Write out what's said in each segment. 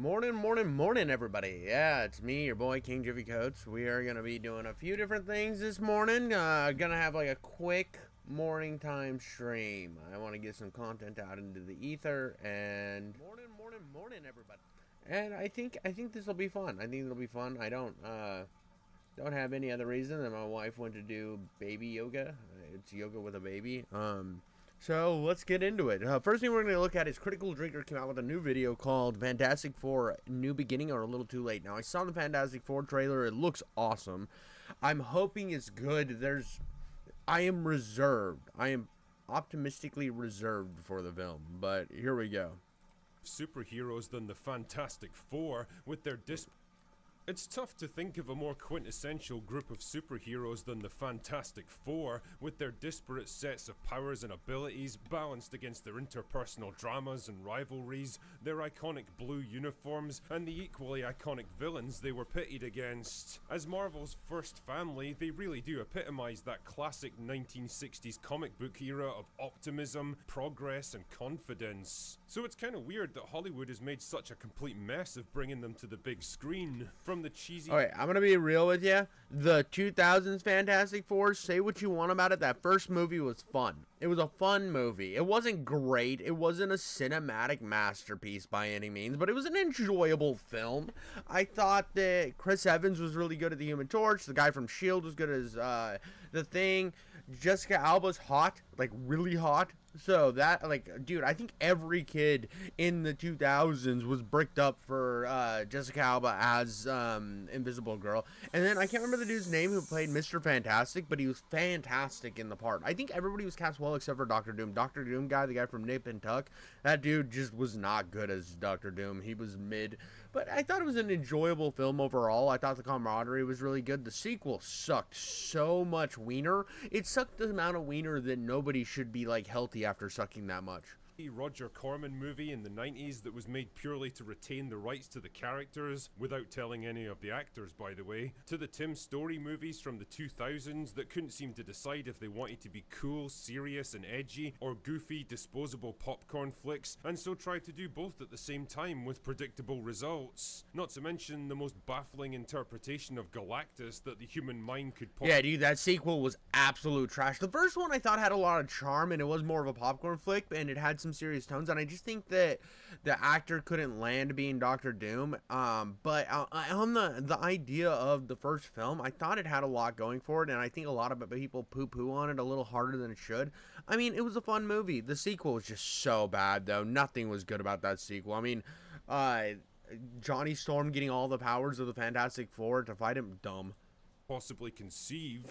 Morning, everybody. Yeah, it's me, your boy, King Jiffy Coates. We are going to be doing a few different things this morning. Gonna have like a quick morning time stream. I want to get some content out into the ether and morning, everybody. And I think this will be fun. I think it'll be fun. I don't have any other reason than my wife went to do baby yoga. It's yoga with a baby. So let's get into it. First thing we're going to look at is Critical Drinker came out with a new video called Fantastic Four New Beginning or A Little Too Late. Now, I saw the Fantastic Four trailer. It looks awesome. I'm hoping it's good. I am reserved. I am optimistically reserved for the film, but here we go. Superheroes than the Fantastic Four with their It's tough to think of a more quintessential group of superheroes than the Fantastic Four, with their disparate sets of powers and abilities balanced against their interpersonal dramas and rivalries, their iconic blue uniforms, and the equally iconic villains they were pitted against. As Marvel's first family, they really do epitomise that classic 1960s comic book era of optimism, progress, and confidence. So it's kind of weird that Hollywood has made such a complete mess of bringing them to the big screen. From the cheesy... Okay, I'm going to be real with you. The 2000s Fantastic Four, say what you want about it, that first movie was fun. It was a fun movie. It wasn't great. It wasn't a cinematic masterpiece by any means, but it was an enjoyable film. I thought that Chris Evans was really good at the Human Torch. The guy from S.H.I.E.L.D. was good as The Thing. Jessica Alba's hot, like really hot. So that, like, dude, I think every kid in the 2000s was bricked up for Jessica Alba as Invisible Girl. And then I can't remember the dude's name who played Mr. Fantastic, but he was fantastic in the part. I think everybody was cast well except for Doctor Doom. Doctor Doom guy, the guy from Nip and Tuck, that dude just was not good as Doctor Doom. He was mid. But I thought it was an enjoyable film overall. I thought the camaraderie was really good. The sequel sucked so much wiener. It sucked the amount of wiener that nobody should be, like, healthy after sucking that much. Roger Corman movie in the 90s that was made purely to retain the rights to the characters, without telling any of the actors, by the way, to the Tim Story movies from the 2000s that couldn't seem to decide if they wanted to be cool, serious and edgy, or goofy, disposable popcorn flicks, and so tried to do both at the same time with predictable results. Not to mention the most baffling interpretation of Galactus that the human mind could Yeah, dude, that sequel was absolute trash. The first one I thought had a lot of charm, and it was more of a popcorn flick, and it had some serious tones, and I just think that the actor couldn't land being Doctor Doom. But on the idea of the first film, I thought it had a lot going for it, and I think a lot of people poo-poo on it a little harder than it should. I mean, it was a fun movie. The sequel was just so bad, though. Nothing was good about that sequel. I mean, Johnny Storm getting all the powers of the Fantastic Four to fight him, dumb. Possibly conceive.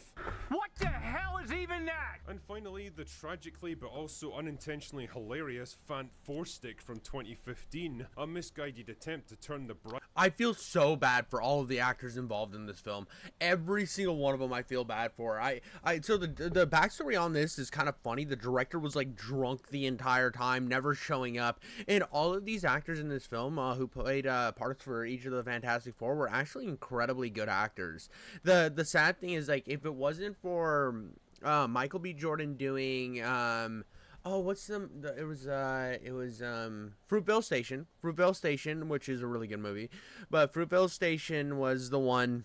What the hell is even that? And finally, the tragically but also unintentionally hilarious Fant Four Stick from 2015, a misguided attempt to turn the bright... I feel so bad for all of the actors involved in this film. Every single one of them I feel bad for. So the backstory on this is kind of funny. The director was like drunk the entire time, never showing up, and all of these actors in this film who played parts for each of the Fantastic Four were actually incredibly good actors. The sad thing is, like, if it wasn't for Michael B. Jordan doing it was Fruitvale Station, which is a really good movie, but Fruitvale Station was the one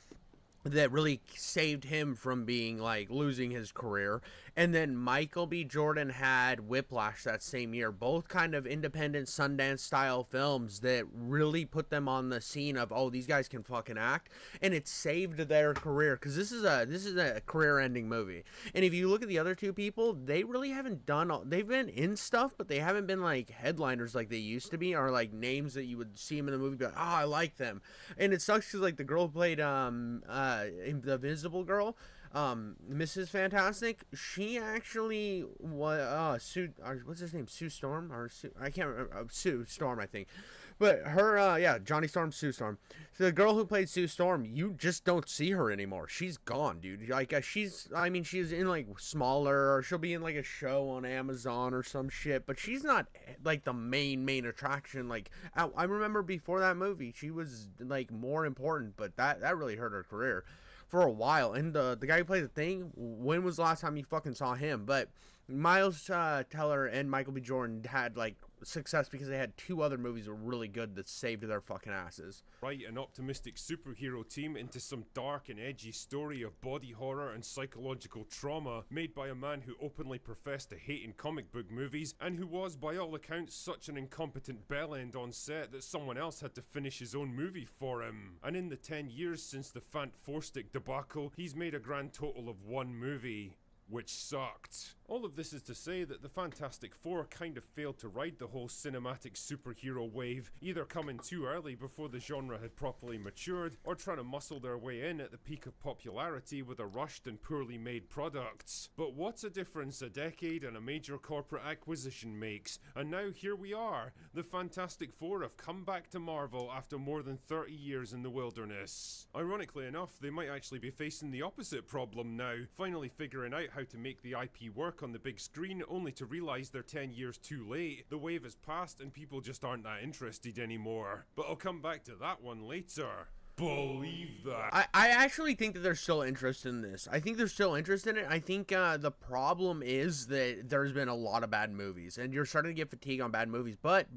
that really saved him from being, like, losing his career. And then Michael B. Jordan had Whiplash that same year, both kind of independent Sundance style films that really put them on the scene of, oh, these guys can fucking act, and it saved their career, because this is a career ending movie. And if you look at the other two people, they really haven't they've been in stuff, but they haven't been like headliners like they used to be, or like names that you would see them in the movie, but I like them. And it sucks because, like, the girl who played the Invisible Girl, Mrs. Fantastic, she actually was what's his name, Sue Storm, or I can't remember, Sue Storm, I think, but her Johnny Storm, Sue Storm. So the girl who played Sue Storm, you just don't see her anymore. She's gone, dude. Like, she's in like smaller, or she'll be in like a show on Amazon or some shit, but she's not like the main attraction. Like, I remember before that movie, she was like more important, but that really hurt her career for a while. And the guy who played The Thing, when was the last time you fucking saw him? But Miles Teller and Michael B. Jordan had like success because they had 2 other movies that were really good that saved their fucking asses. Write an optimistic superhero team into some dark and edgy story of body horror and psychological trauma made by a man who openly professed to hate in comic book movies and who was, by all accounts, such an incompetent bellend on set that someone else had to finish his own movie for him. And in the 10 years since the Fant Four Stick debacle, he's made a grand total of 1 movie, which sucked. All of this is to say that the Fantastic Four kind of failed to ride the whole cinematic superhero wave, either coming too early before the genre had properly matured, or trying to muscle their way in at the peak of popularity with a rushed and poorly made product. But what's a difference a decade and a major corporate acquisition makes? And now here we are. The Fantastic Four have come back to Marvel after more than 30 years in the wilderness. Ironically enough, they might actually be facing the opposite problem now, finally figuring out how to make the IP work on the big screen, only to realise they're 10 years too late. The wave has passed and people just aren't that interested anymore. But I'll come back to that one later. Believe that. I actually think that there's still interest in this. I think there's still interest in it. I think the problem is that there's been a lot of bad movies, and you're starting to get fatigue on bad movies. But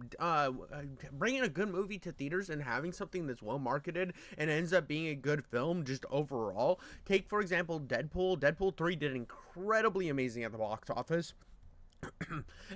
bringing a good movie to theaters and having something that's well marketed and ends up being a good film just overall. Take, for example, Deadpool. Deadpool 3 did incredibly amazing at the box office.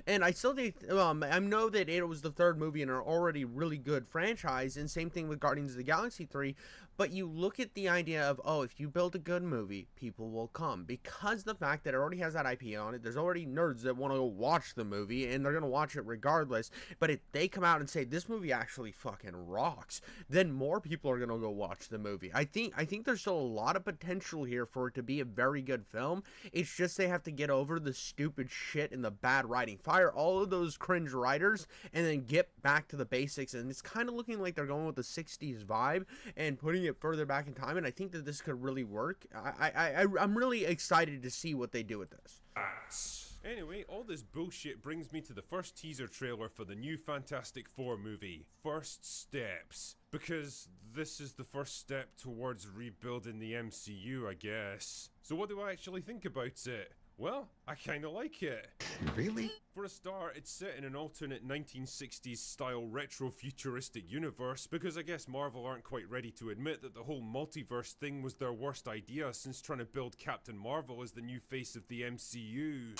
And I still think, I know that it was the 3rd movie in an already really good franchise, and same thing with Guardians of the Galaxy 3, but you look at the idea of, oh, if you build a good movie, people will come, because the fact that it already has that IP on it, there's already nerds that want to go watch the movie, and they're going to watch it regardless, but if they come out and say, this movie actually fucking rocks, then more people are going to go watch the movie. I think there's still a lot of potential here for it to be a very good film. It's just they have to get over the stupid shit and the bad writing, fire all of those cringe writers, and then get back to the basics. And it's kind of looking like they're going with the 60s vibe and putting it further back in time, and I think that this could really work. I'm really excited to see what they do with this. Anyway, all this bullshit brings me to the first teaser trailer for the new Fantastic Four movie, First Steps. Because this is the first step towards rebuilding the MCU, I guess. So what do I actually think about it? Well, I kinda like it. Really? For a start, it's set in an alternate 1960s style retro-futuristic universe, because I guess Marvel aren't quite ready to admit that the whole multiverse thing was their worst idea since trying to build Captain Marvel as the new face of the MCU.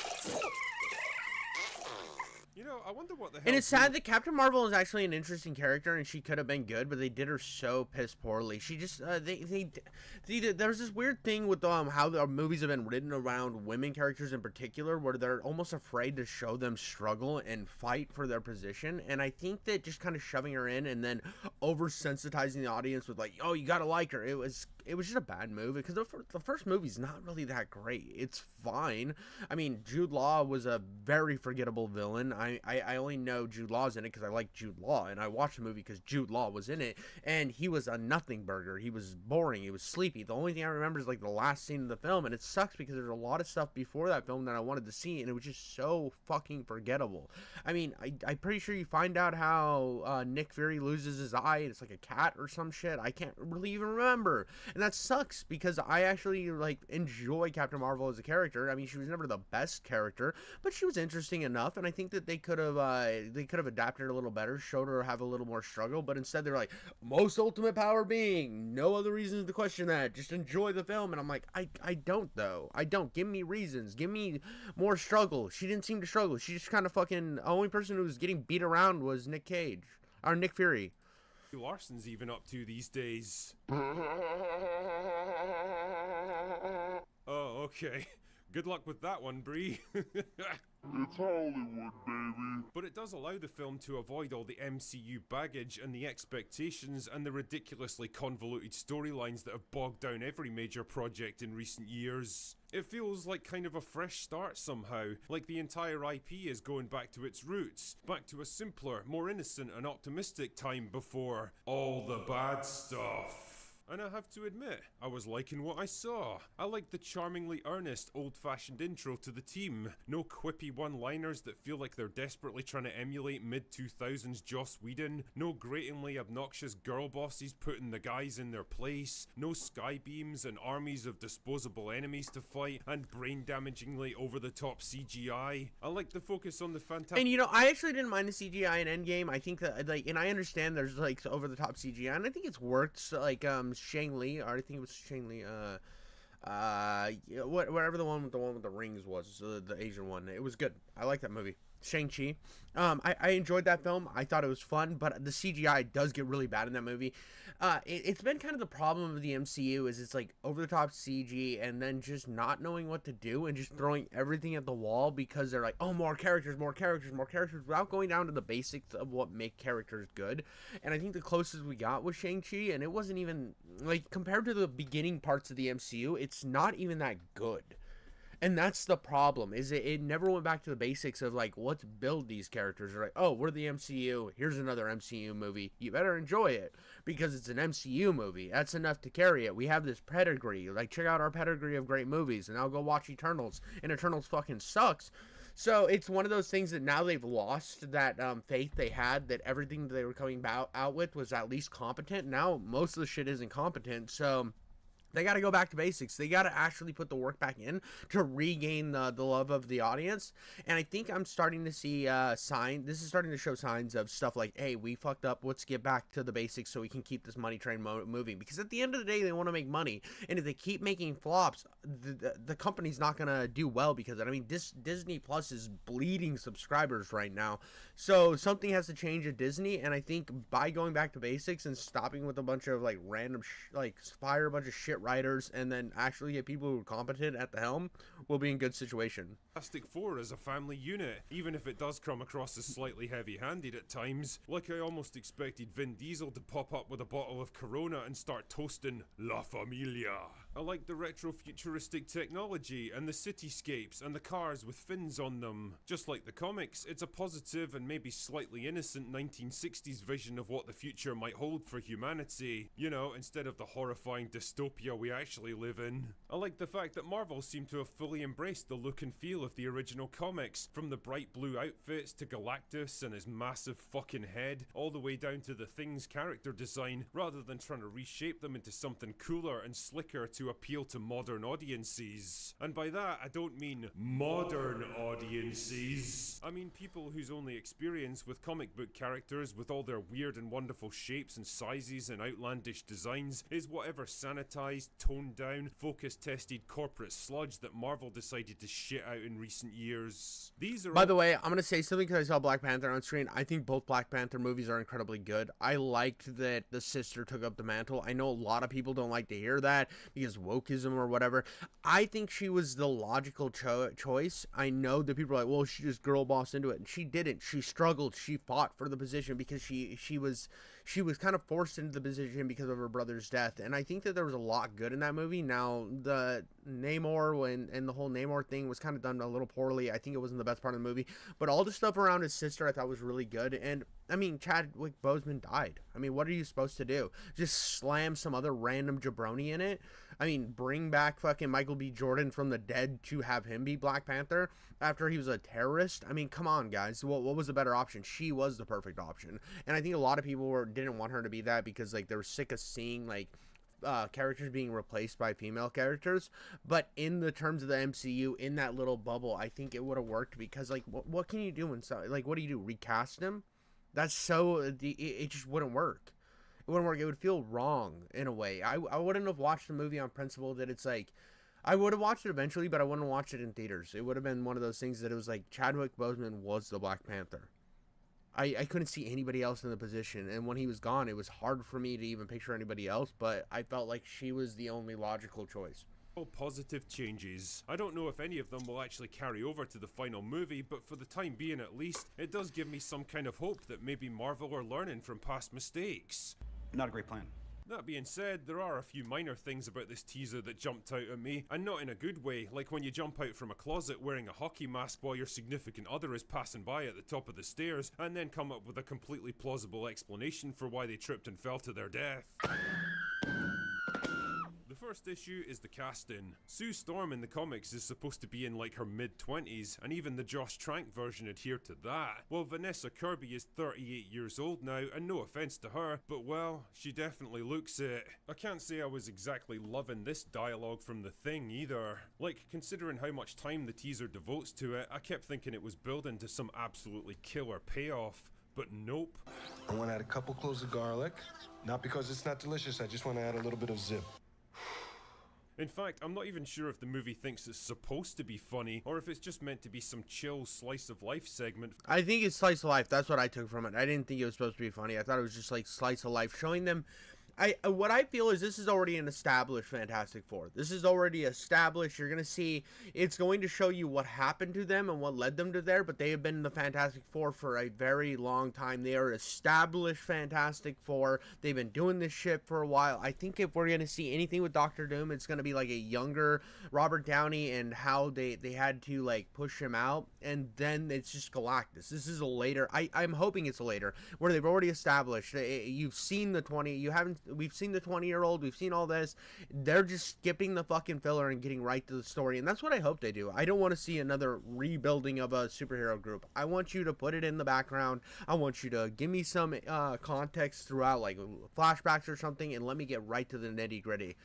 You know, I wonder what the hell... And it's sad that Captain Marvel is actually an interesting character, and she could have been good, but they did her so piss poorly. She just, there's this weird thing with how the movies have been written around women characters in particular, where they're almost afraid to show them struggle and fight for their position. And I think that just kind of shoving her in and then oversensitizing the audience with like, oh, you gotta like her. It was just a bad movie, because the first movie's not really that great. It's fine. I mean, Jude Law was a very forgettable villain. I only know Jude Law's in it because I like Jude Law, and I watched the movie because Jude Law was in it, and he was a nothing burger. He was boring. He was sleepy. The only thing I remember is like the last scene of the film, and it sucks because there's a lot of stuff before that film that I wanted to see, and it was just so fucking forgettable. I mean, I'm pretty sure you find out how Nick Fury loses his eye, and it's like a cat or some shit. I can't really even remember, and that sucks because I actually like enjoy Captain Marvel as a character. I mean, she was never the best character, but she was interesting enough, and I think that they could have adapted her a little better, showed her have a little more struggle, but instead they're like, most ultimate power being, no other reasons to question that, just enjoy the film. And I'm like, I don't though. I don't. Give me reasons. Give me more struggle. She didn't seem to struggle. She just kind of fucking, the only person who was getting beat around was Nick Cage or Nick Fury. Larson's even up to these days. Oh, okay. Good luck with that one, Bree. It's Hollywood, baby. But it does allow the film to avoid all the MCU baggage and the expectations and the ridiculously convoluted storylines that have bogged down every major project in recent years. It feels like kind of a fresh start somehow, like the entire IP is going back to its roots, back to a simpler, more innocent and optimistic time before all the bad stuff. And I have to admit, I was liking what I saw. I liked the charmingly earnest, old-fashioned intro to the team. No quippy one-liners that feel like they're desperately trying to emulate mid-2000s Joss Whedon. No gratingly obnoxious girl bosses putting the guys in their place. No sky beams and armies of disposable enemies to fight, and brain-damagingly over-the-top CGI. I like the focus on the fantastic. And you know, I actually didn't mind the CGI in Endgame. I think that like, and I understand there's like over the top CGI, and I think it's worked. So, like Shang Li, or I think it was Shang Li. Whatever the one with the rings was, the Asian one. It was good. I like that movie. Shang-Chi. I enjoyed that film. I thought it was fun, but the CGI does get really bad in that movie. It's been kind of the problem of the MCU is it's like over-the-top CG and then just not knowing what to do and just throwing everything at the wall because they're like, oh, more characters, without going down to the basics of what make characters good. And I think the closest we got was Shang-Chi, and it wasn't even, like, compared to the beginning parts of the MCU, it's not even that good. And that's the problem, is it never went back to the basics of, like, let's build these characters. Or like, oh, we're the MCU, here's another MCU movie. You better enjoy it, because it's an MCU movie. That's enough to carry it. We have this pedigree. Like, check out our pedigree of great movies, and I'll go watch Eternals. And Eternals fucking sucks. So it's one of those things that now they've lost that faith they had that everything they were coming out with was at least competent. Now most of the shit isn't competent, so they got to go back to basics. They got to actually put the work back in to regain the love of the audience. And I think I'm starting to see this is starting to show signs of stuff like, hey, we fucked up. Let's get back to the basics so we can keep this money train moving. Because at the end of the day, they want to make money. And if they keep making flops, the company's not going to do well because of it. I mean, Disney Plus is bleeding subscribers right now. So something has to change at Disney. And I think by going back to basics and stopping with a bunch of like random, fire a bunch of shit writers and then actually get people who are competent at the helm, we'll be in good situation. Fantastic Four is a family unit, even if it does come across as slightly heavy-handed at times. Like I almost expected Vin Diesel to pop up with a bottle of Corona and start toasting La Familia. I like the retro-futuristic technology and the cityscapes and the cars with fins on them. Just like the comics, it's a positive and maybe slightly innocent 1960s vision of what the future might hold for humanity. You know, instead of the horrifying dystopia we actually live in. I like the fact that Marvel seemed to have fully embraced the look and feel of the original comics, from the bright blue outfits to Galactus and his massive fucking head, all the way down to the Thing's character design, rather than trying to reshape them into something cooler and slicker to appeal to modern audiences. And by that, I don't mean modern audiences. I mean people whose only experience with comic book characters with all their weird and wonderful shapes and sizes and outlandish designs is whatever sanitized, toned down, focus-tested corporate sludge that Marvel decided to shit out in recent years. These are By the way, I'm going to say something because I saw Black Panther on screen. I think both Black Panther movies are incredibly good. I liked that the sister took up the mantle. I know a lot of people don't like to hear that because wokeism or whatever. I think she was the logical choice. I know that people are like, well, she just girl bossed into it. And she didn't. She struggled. She fought for the position because she was kind of forced into the position because of her brother's death. And I think that there was a lot good in that movie. Now, the Namor and the whole Namor thing was kind of done a little poorly. I think it wasn't the best part of the movie. But all the stuff around his sister I thought was really good. And, I mean, Chadwick Boseman died. I mean, what are you supposed to do? Just slam some other random jabroni in it? I mean, bring back fucking Michael B. Jordan from the dead to have him be Black Panther after he was a terrorist? I mean, come on, guys. What was the better option? She was the perfect option. And I think a lot of people didn't want her to be that because, like, they were sick of seeing, like, characters being replaced by female characters. But in the terms of the MCU, in that little bubble, I think it would have worked because, like, what can you do inside? Like, what do you do? Recast him? That's so... It just wouldn't work. It wouldn't work. It would feel wrong in a way. I wouldn't have watched the movie on principle that it's like... I would have watched it eventually, but I wouldn't watch it in theaters. It would have been one of those things that it was like Chadwick Boseman was the Black Panther. I couldn't see anybody else in the position, and when he was gone, it was hard for me to even picture anybody else, but I felt like she was the only logical choice. All positive changes. I don't know if any of them will actually carry over to the final movie, but for the time being at least, it does give me some kind of hope that maybe Marvel are learning from past mistakes. Not a great plan. That being said, there are a few minor things about this teaser that jumped out at me, and not in a good way, like when you jump out from a closet wearing a hockey mask while your significant other is passing by at the top of the stairs, and then come up with a completely plausible explanation for why they tripped and fell to their death. first issue is the casting. Sue Storm in the comics is supposed to be in like her mid-20s, and even the Josh Trank version adhered to that. Well, Vanessa Kirby is 38 years old now, and no offense to her, but well, she definitely looks it. I can't say I was exactly loving this dialogue from The Thing either. Like, considering how much time the teaser devotes to it, I kept thinking it was building to some absolutely killer payoff. But nope. I want to add a couple cloves of garlic. Not because it's not delicious, I just want to add a little bit of zip. In fact, I'm not even sure if the movie thinks it's supposed to be funny, or if it's just meant to be some chill slice of life segment. I think it's slice of life. That's what I took from it. I didn't think it was supposed to be funny. I thought it was just like slice of life, showing them. What I feel is this is already an established Fantastic Four. This is already established. You're gonna see, it's going to show you what happened to them and what led them to there, but they have been in the Fantastic Four for a very long time. They are established Fantastic Four. They've been doing this shit for a while. I think if we're gonna see anything with Doctor Doom, it's gonna be like a younger Robert Downey and how they had to like push him out, and then it's just Galactus. This is a later, I'm hoping it's a later, where they've already established, you've seen the 20, you haven't, we've seen the 20-year-old, we've seen all this. They're just skipping the fucking filler and getting right to the story, and that's what I hope they do. I don't want to see another rebuilding of a superhero group. I want you to put it in the background. I want you to give me some context throughout, like flashbacks or something, and let me get right to the nitty-gritty.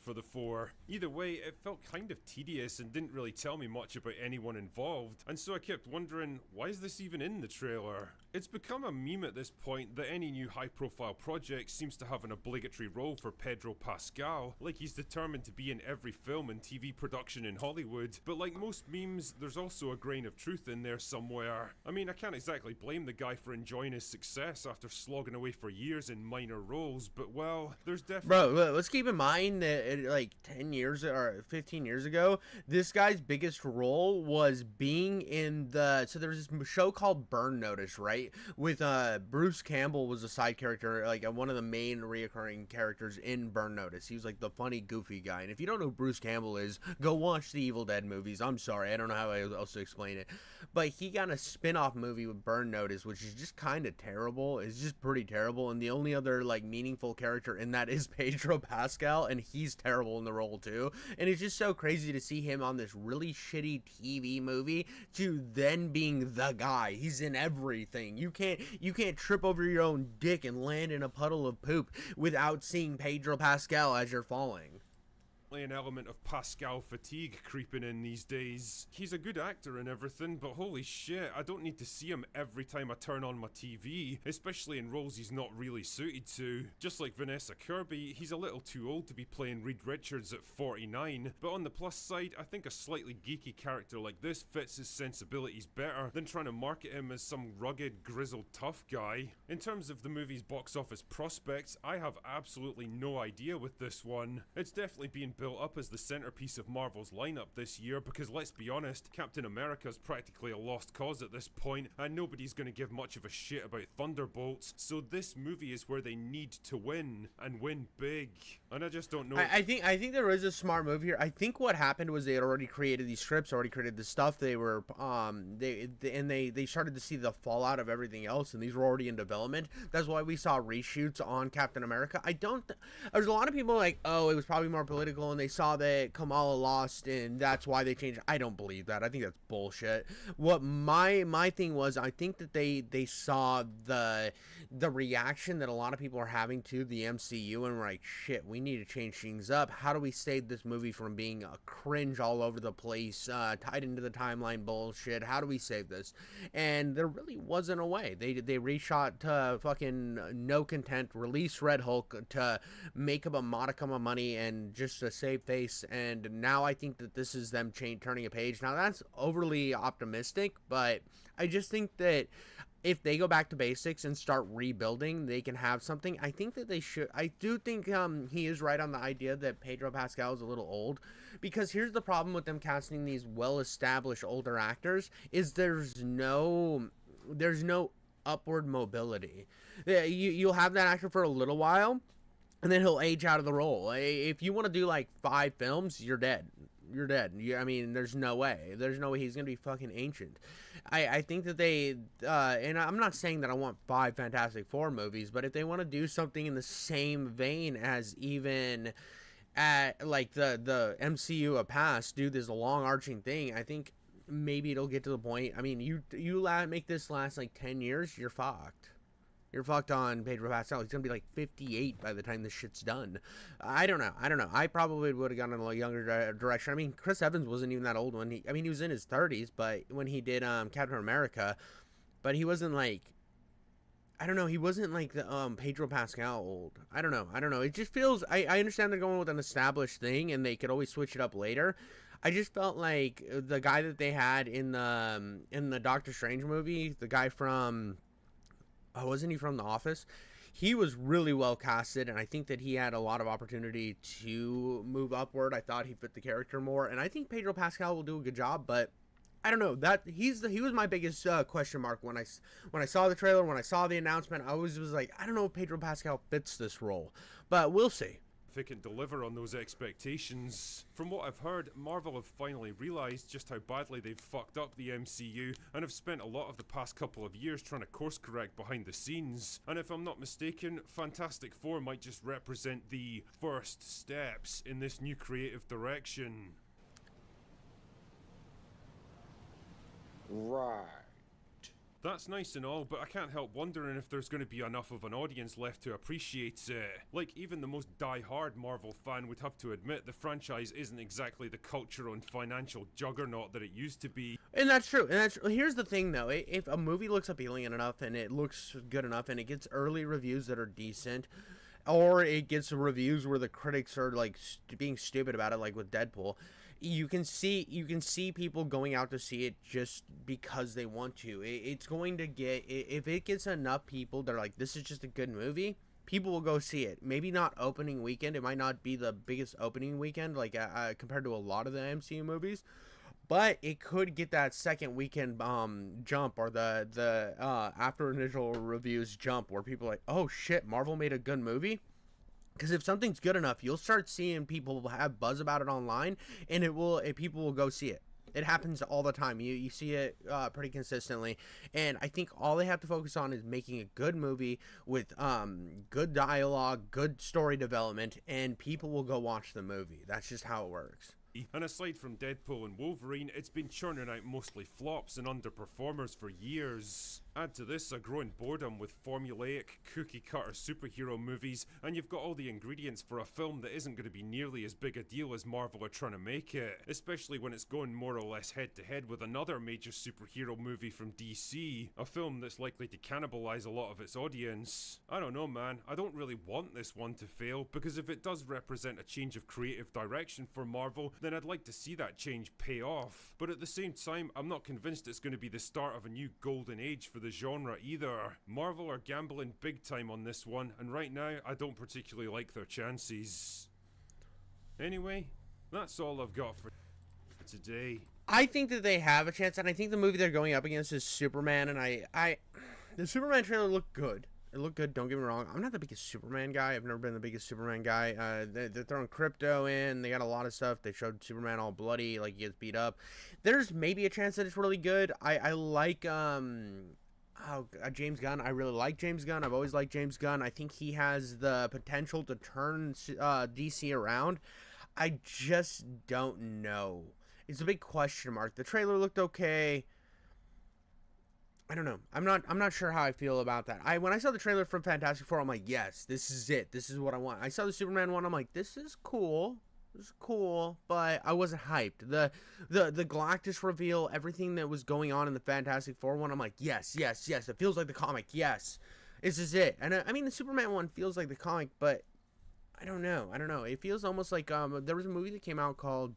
For the four. Either way, it felt kind of tedious and didn't really tell me much about anyone involved, and so I kept wondering, why is this even in the trailer? It's become a meme at this point that any new high-profile project seems to have an obligatory role for Pedro Pascal, like he's determined to be in every film and TV production in Hollywood. But like most memes, there's also a grain of truth in there somewhere. I mean, I can't exactly blame the guy for enjoying his success after slogging away for years in minor roles, but well, there's definitely... Bro, let's keep in mind that like 10 years or 15 years ago, this guy's biggest role was being in the, so there's this show called Burn Notice, right? With Bruce Campbell was a side character, like one of the main reoccurring characters in Burn Notice. He was like the funny, goofy guy. And if you don't know who Bruce Campbell is, go watch the Evil Dead movies. I'm sorry, I don't know how else to explain it. But he got a spin-off movie with Burn Notice, which is just kind of terrible. It's just pretty terrible. And the only other like meaningful character in that is Pedro Pascal, and he's terrible in the role too. And it's just so crazy to see him on this really shitty TV movie to then being the guy. He's in everything. You can't trip over your own dick and land in a puddle of poop without seeing Pedro Pascal as you're falling. An element of Pascal fatigue creeping in these days. He's a good actor and everything, but holy shit, I don't need to see him every time I turn on my TV, especially in roles he's not really suited to. Just like Vanessa Kirby, he's a little too old to be playing Reed Richards at 49, but on the plus side, I think a slightly geeky character like this fits his sensibilities better than trying to market him as some rugged, grizzled tough guy. In terms of the movie's box office prospects, I have absolutely no idea with this one. It's definitely being built up as the centerpiece of Marvel's lineup this year because, let's be honest, Captain America's practically a lost cause at this point, and nobody's going to give much of a shit about Thunderbolts, so this movie is where they need to win, and win big. And I just don't know. I think there is a smart move here. I think what happened was they had already created these scripts, already created the stuff. They were they started to see the fallout of everything else, and these were already in development. That's why we saw reshoots on Captain America. There's a lot of people like, oh, it was probably more political, and they saw that Kamala lost, and that's why they changed. I don't believe that. I think that's bullshit. What my thing was, I think that they saw the reaction that a lot of people are having to the MCU, and were like, shit, we need to change things up. How do we save this movie from being a cringe all over the place, tied into the timeline bullshit? How do we save this? And there really wasn't a way. They reshot fucking no content, release Red Hulk to make up a modicum of money and just to save face, and now I think that this is them turning a page. Now that's overly optimistic, but I just think that if they go back to basics and start rebuilding, they can have something. I think that they should. I do think he is right on the idea that Pedro Pascal is a little old, because here's the problem with them casting these well-established older actors is there's no upward mobility. You'll have that actor for a little while, and then he'll age out of the role. If you want to do like 5 films, you're dead. You're dead. I mean, there's no way. There's no way he's going to be fucking ancient. I think that they, and I'm not saying that I want 5 Fantastic Four movies, but if they want to do something in the same vein as even at like the MCU of past do this long arching thing, I think maybe it'll get to the point. I mean, you make this last like 10 years, you're fucked. You're fucked on Pedro Pascal. He's gonna be like 58 by the time this shit's done. I don't know. I probably would have gone in a younger direction. I mean, Chris Evans wasn't even that old when he was in his 30s, but when he did Captain America, but he wasn't like, I don't know, he wasn't like the Pedro Pascal old. I don't know. It just feels, I understand they're going with an established thing and they could always switch it up later. I just felt like the guy that they had in the Doctor Strange movie, the guy from, wasn't he from The Office? He was really well casted, and I think that he had a lot of opportunity to move upward. I thought he fit the character more, and I think Pedro Pascal will do a good job, but I don't know. That he was my biggest question mark when I saw the trailer, when I saw the announcement. I was like, I don't know if Pedro Pascal fits this role, but we'll see. If it can deliver on those expectations. From what I've heard, Marvel have finally realised just how badly they've fucked up the MCU and have spent a lot of the past couple of years trying to course correct behind the scenes. And if I'm not mistaken, Fantastic Four might just represent the first steps in this new creative direction. Right. That's nice and all, but I can't help wondering if there's going to be enough of an audience left to appreciate it. Like, even the most die-hard Marvel fan would have to admit the franchise isn't exactly the cultural and financial juggernaut that it used to be. And that's true. Here's the thing, though. If a movie looks appealing enough and it looks good enough and it gets early reviews that are decent, or it gets reviews where the critics are like being stupid about it, like with Deadpool, you can see people going out to see it just because they want to. It's going to get, if it gets enough people that are like, this is just a good movie, people will go see it. Maybe not opening weekend. It might not be the biggest opening weekend like compared to a lot of the MCU movies, but it could get that second weekend jump, or the after initial reviews jump, where people are like, oh shit, Marvel made a good movie. Because if something's good enough, you'll start seeing people have buzz about it online, and people will go see it. It happens all the time. You see it pretty consistently, and I think all they have to focus on is making a good movie with good dialogue, good story development, and people will go watch the movie. That's just how it works. And aside from Deadpool and Wolverine, it's been churning out mostly flops and underperformers for years. Add to this a growing boredom with formulaic, cookie-cutter superhero movies, and you've got all the ingredients for a film that isn't going to be nearly as big a deal as Marvel are trying to make it, especially when it's going more or less head-to-head with another major superhero movie from DC, a film that's likely to cannibalize a lot of its audience. I don't know, man. I don't really want this one to fail, because if it does represent a change of creative direction for Marvel, then I'd like to see that change pay off. But at the same time, I'm not convinced it's going to be the start of a new golden age for the genre either. Marvel are gambling big time on this one, and right now, I don't particularly like their chances. Anyway, that's all I've got for today. I think that they have a chance, and I think the movie they're going up against is Superman, and the Superman trailer looked good. It looked good, don't get me wrong. I'm not the biggest Superman guy. I've never been the biggest Superman guy. They're throwing crypto in. They got a lot of stuff. They showed Superman all bloody, like he gets beat up. There's maybe a chance that it's really good. I like James Gunn. I really like James Gunn. I've always liked James Gunn. I think he has the potential to turn DC around. I just don't know. It's a big question mark. The trailer looked okay. I don't know. I'm not sure how I feel about that. When I saw the trailer from Fantastic Four, I'm like, yes, this is it. This is what I want. I saw the Superman one. I'm like, this is cool. This is cool, but I wasn't hyped. The Galactus reveal, everything that was going on in the Fantastic Four one, I'm like, yes. It feels like the comic. Yes, this is it. And I mean, the Superman one feels like the comic, but I don't know. It feels almost like there was a movie that came out called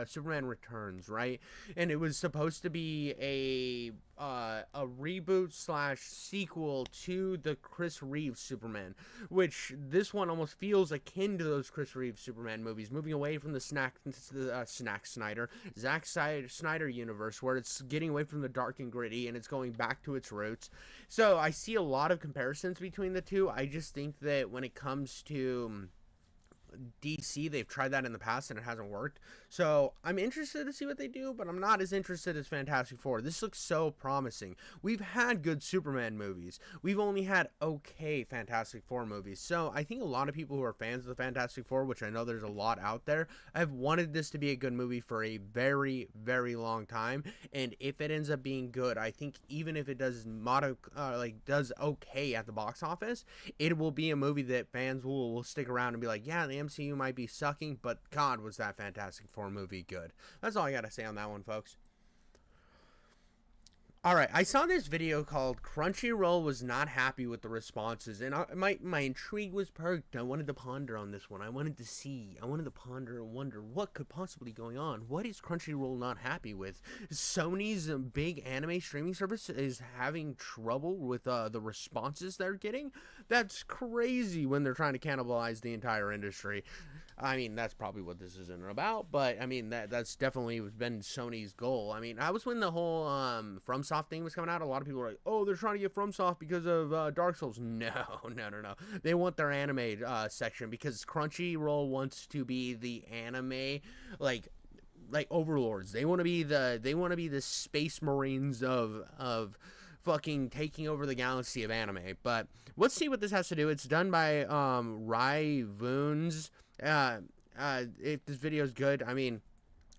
Superman Returns, right? And it was supposed to be a reboot / sequel to the Chris Reeves Superman, which this one almost feels akin to those Chris Reeves Superman movies, moving away from the Zack Snyder universe, where it's getting away from the dark and gritty and it's going back to its roots. So I see a lot of comparisons between the two. I just think that when it comes to DC. They've tried that in the past and it hasn't worked. So I'm interested to see what they do, but I'm not as interested as Fantastic Four. This looks so promising. We've had good Superman movies. We've only had okay Fantastic Four movies. So I think a lot of people who are fans of the Fantastic Four, which I know there's a lot out there, have wanted this to be a good movie for a very, very long time. And if it ends up being good, I think even if it does does okay at the box office, it will be a movie that fans will stick around and be like, yeah, the MCU might be sucking, but God, was that Fantastic Four movie good. That's all I gotta say on that one, folks. Alright, I saw this video called Crunchyroll was not happy with the responses, and my intrigue was perked. I wanted to ponder on this one. I wanted to ponder and wonder what could possibly going on. What is Crunchyroll not happy with? Sony's big anime streaming service is having trouble with the responses they're getting? That's crazy when they're trying to cannibalize the entire industry. I mean, that's probably what this isn't about, but I mean, that's definitely been Sony's goal. I mean, I was when the whole FromSoft thing was coming out, a lot of people were like, oh, they're trying to get FromSoft because of Dark Souls. No. They want their anime section because Crunchyroll wants to be the anime, like overlords. They want to be the space marines of fucking taking over the galaxy of anime. But let's see what this has to do. It's done by Rai Voons. If this video is good, I mean,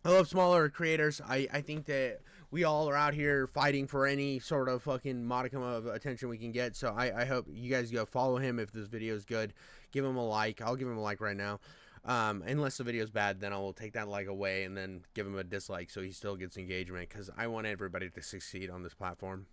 I love smaller creators. I think that we all are out here fighting for any sort of fucking modicum of attention we can get. So I hope you guys go follow him if this video is good. Give him a like. I'll give him a like right now. Unless the video is bad, then I will take that like away and then give him a dislike so he still gets engagement, because I want everybody to succeed on this platform.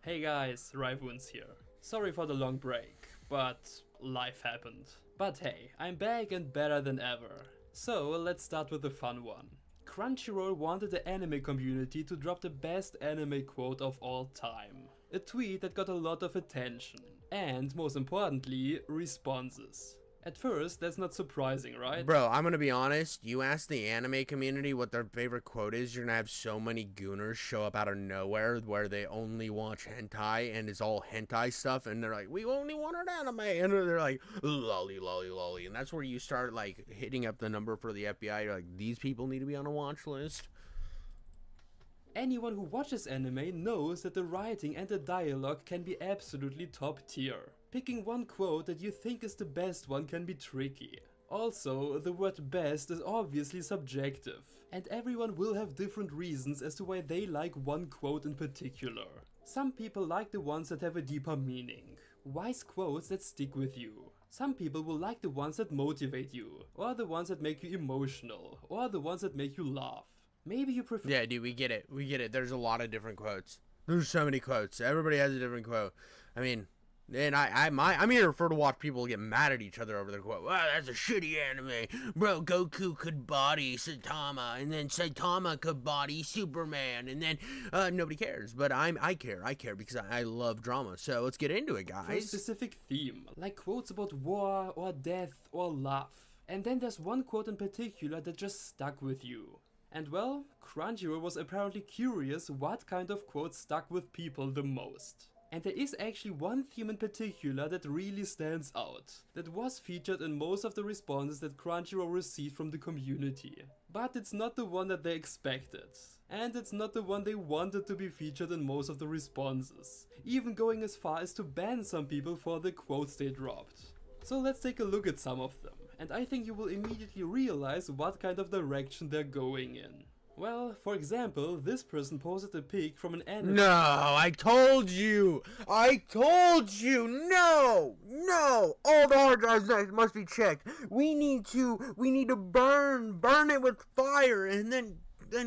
Hey guys, Ryvoons here. Sorry for the long break, but life happened. But hey, I'm back and better than ever. So let's start with the fun one. Crunchyroll wanted the anime community to drop the best anime quote of all time. A tweet that got a lot of attention. And most importantly, responses. At first, that's not surprising, right? Bro, I'm gonna be honest. You ask the anime community what their favorite quote is, you're gonna have so many gooners show up out of nowhere where they only watch hentai and it's all hentai stuff, and they're like, we only wanted anime, and they're like, lolly, lolly, lolly, and that's where you start like hitting up the number for the FBI. You're like, these people need to be on a watch list. Anyone who watches anime knows that the writing and the dialogue can be absolutely top tier. Picking one quote that you think is the best one can be tricky. Also, the word best is obviously subjective, and everyone will have different reasons as to why they like one quote in particular. Some people like the ones that have a deeper meaning, wise quotes that stick with you. Some people will like the ones that motivate you, or the ones that make you emotional, or the ones that make you laugh. Maybe you prefer— Yeah, dude, we get it. There's a lot of different quotes. There's so many quotes. Everybody has a different quote. I mean, and I'm here to watch people get mad at each other over their quote. Wow, that's a shitty anime. Bro, Goku could body Saitama, and then Saitama could body Superman, and then nobody cares. But I care because I love drama. So let's get into it, for a guys. specific theme, like quotes about war or death or love. And then there's one quote in particular that just stuck with you. And well, Crunchyroll was apparently curious what kind of quotes stuck with people the most. And there is actually one theme in particular that really stands out, that was featured in most of the responses that Crunchyroll received from the community. But it's not the one that they expected. And it's not the one they wanted to be featured in most of the responses, even going as far as to ban some people for the quotes they dropped. So let's take a look at some of them, and I think you will immediately realize what kind of direction they're going in. Well, for example, this person posted a pic from an anime— No, I told you, no, all the hard drives must be checked. We need to burn it with fire, and then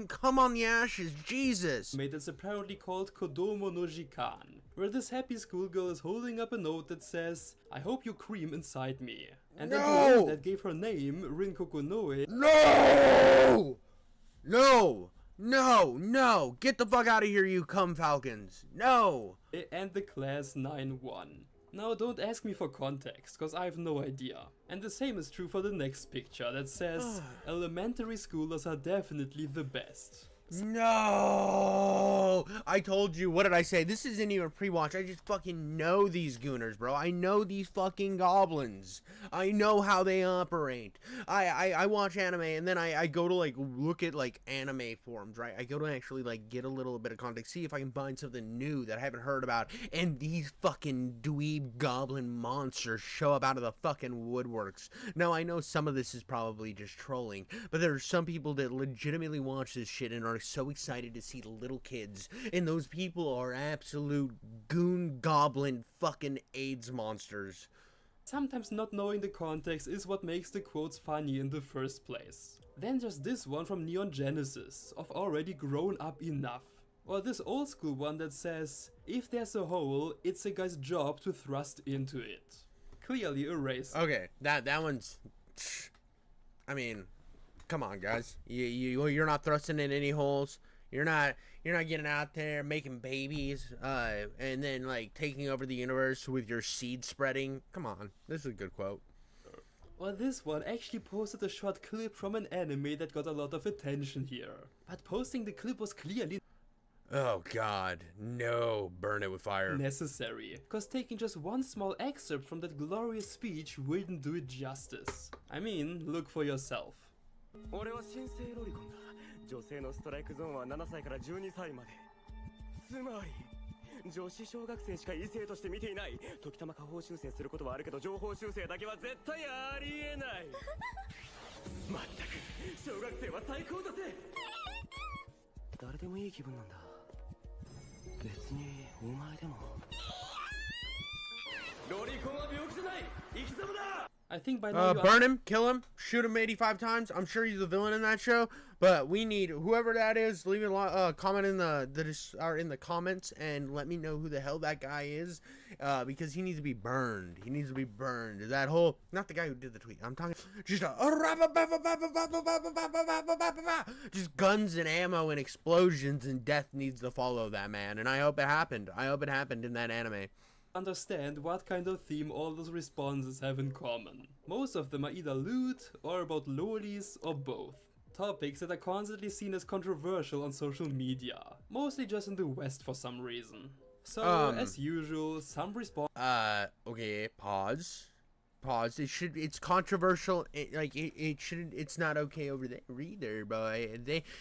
come on the ashes, Jesus. made that's apparently called Kodomo no Jikan, where this happy schoolgirl is holding up a note that says, "I hope you cream inside me." And then the No! one that gave her name, Rinko Konoe, No, get the fuck out of here, you cum falcons. No. and the class 9-1. Now don't ask me for context, cause I have no idea. And the same is true for the next picture that says, "Elementary schoolers are definitely the best." No! I told you. What did I say? This isn't even pre-watch. I just fucking know these gooners, bro. I know these fucking goblins. I know how they operate. I watch anime and then I go to like look at like anime forums, right? I go to actually like get a little bit of context, see if I can find something new that I haven't heard about. And these fucking dweeb goblin monsters show up out of the fucking woodworks. Now I know some of this is probably just trolling, but there are some people that legitimately watch this shit and are so excited to see little kids, and those people are absolute goon goblin fucking AIDS monsters. Sometimes not knowing the context is what makes the quotes funny in the first place. Then there's this one from Neon Genesis, of already grown up enough. Or this old school one that says, if there's a hole, it's a guy's job to thrust into it. Clearly a race. Okay, that one's, I mean, come on guys, you're not thrusting in any holes. You're not getting out there making babies and then like taking over the universe with your seed spreading. Come on, this is a good quote. Well, this one actually posted a short clip from an anime that got a lot of attention here. But posting the clip was clearly Oh god, no, burn it with fire. necessary, cause taking just one small excerpt from that glorious speech wouldn't do it justice. I mean, look for yourself. 俺は新生ロリコンだ。女性のストライクゾーンは7歳から12歳まで。つまり女子小学生しか異性として見ていない。時たま下方修正することはあるけど情報修正だけは絶対ありえない。まったく小学生は最高だぜ。誰でもいい気分なんだ。別にお前でも。ロリコンは病気じゃない。生き様だ。 I think by now Burn him, kill him, shoot him 85 times. I'm sure he's the villain in that show, but we need whoever that is. Leave a comment in the comments and let me know who the hell that guy is, because he needs to be burned. He needs to be burned. That whole, not the guy who did the tweet. I'm talking just just guns and ammo and explosions and death needs to follow that man. And I hope it happened. I hope it happened in that anime. understand what kind of theme all those responses have in common. Most of them are either loot, or about lolis, or both. Topics that are constantly seen as controversial on social media, mostly just in the West for some reason. So, as usual, some response. Okay, pause. It's controversial. It's not okay over there either, boy.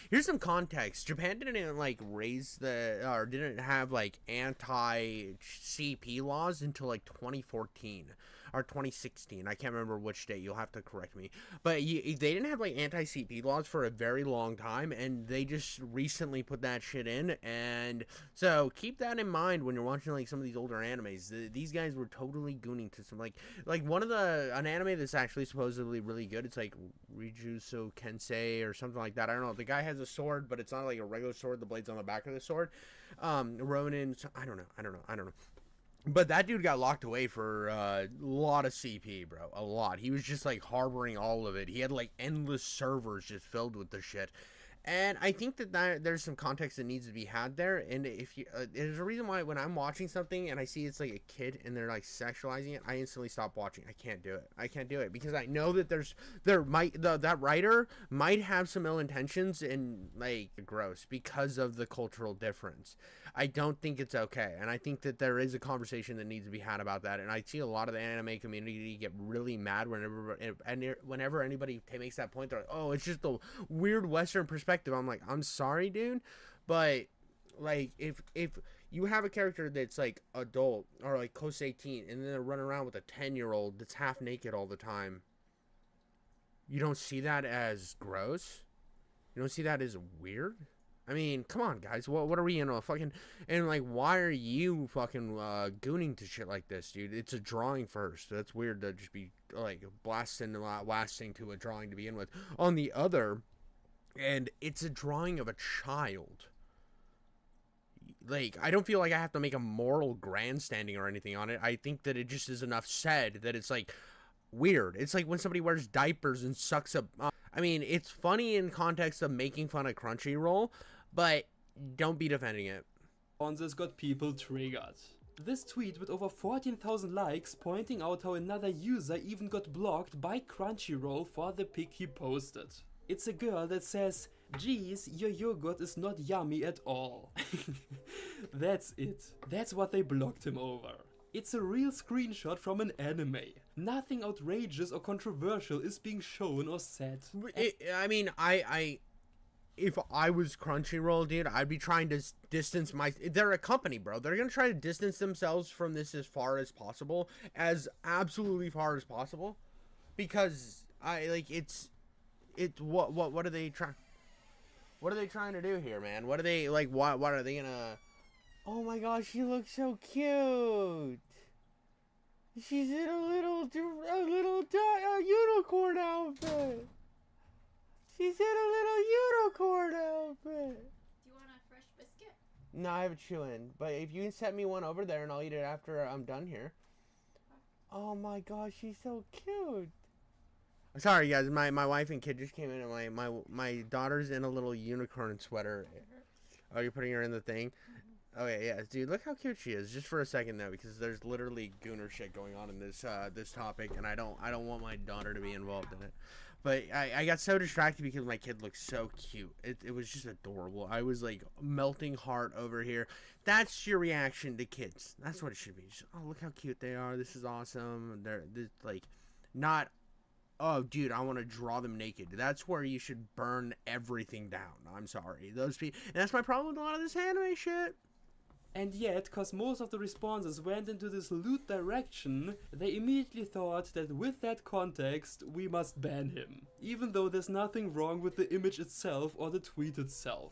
Here's some context. Japan didn't like didn't have like anti-CP laws until like 2014 or 2016. I can't remember which date. You'll have to correct me. But they didn't have like anti-CP laws for a very long time, and they just recently put that shit in. And so keep that in mind when you're watching like some of these older animes. These guys were totally gooning to some like one of an anime that's actually supposedly really good. It's like Rijutsu Kensei or something like that. I don't know. The guy has a sword, but it's not like a regular sword. The blade's on the back of the sword. Ronin. I don't know. But that dude got locked away for a lot of CP, bro. A lot. He was just like harboring all of it. He had like endless servers just filled with the shit. And I think that there's some context that needs to be had there. And if you, there's a reason why when I'm watching something and I see it's like a kid and they're like sexualizing it, I instantly stop watching. I can't do it because I know that that writer might have some ill intentions and like gross because of the cultural difference. I don't think it's okay, and I think that there is a conversation that needs to be had about that. And I see a lot of the anime community get really mad whenever anybody makes that point. They're like, "Oh, it's just a weird Western perspective." I'm like, I'm sorry, dude, but like if you have a character that's like adult or like close to 18, and then they're running around with a 10-year-old that's half naked all the time, you don't see that as gross? You don't see that as weird? I mean, come on, guys. What are we in a fucking... And, like, why are you fucking gooning to shit like this, dude? It's a drawing first. That's weird to just be, like, blasting to a drawing to begin with. On the other, and it's a drawing of a child. Like, I don't feel like I have to make a moral grandstanding or anything on it. I think that it just is enough said that it's, like, weird. It's like when somebody wears diapers and sucks up... I mean, it's funny in context of making fun of Crunchyroll, but don't be defending it. Responses got people triggered. This tweet with over 14,000 likes pointing out how another user even got blocked by Crunchyroll for the pic he posted. It's a girl that says, Geez, your yogurt is not yummy at all. That's it. That's what they blocked him over. It's a real screenshot from an anime. Nothing outrageous or controversial is being shown or said. I mean, if I was Crunchyroll, dude, I'd be trying to distance they're a company, bro. They're gonna try to distance themselves from this as far as possible, as absolutely far as possible, because what are they trying? What are they trying to do here, man? What are they like? What are they gonna? Oh my gosh, she looks so cute. She's in a little unicorn outfit. She's in a little unicorn outfit. Do you want a fresh biscuit? No, I have a chew-in, but if you can set me one over there and I'll eat it after I'm done here. Oh my gosh, she's so cute. Sorry guys, my wife and kid just came in and my daughter's in a little unicorn sweater. Oh, you're putting her in the thing? Okay, yeah, dude, look how cute she is. Just for a second though, because there's literally gooner shit going on in this this topic, and I don't want my daughter to be involved in it. But I got so distracted because my kid looked so cute. It was just adorable. I was like melting heart over here. That's your reaction to kids. That's what it should be. Just, oh, look how cute they are. This is awesome. They're like, not, oh, dude, I want to draw them naked. That's where you should burn everything down. I'm sorry. Those people, and that's my problem with a lot of this anime shit. And yet, cause most of the responses went into this lewd direction, they immediately thought that with that context, we must ban him. Even though there's nothing wrong with the image itself or the tweet itself.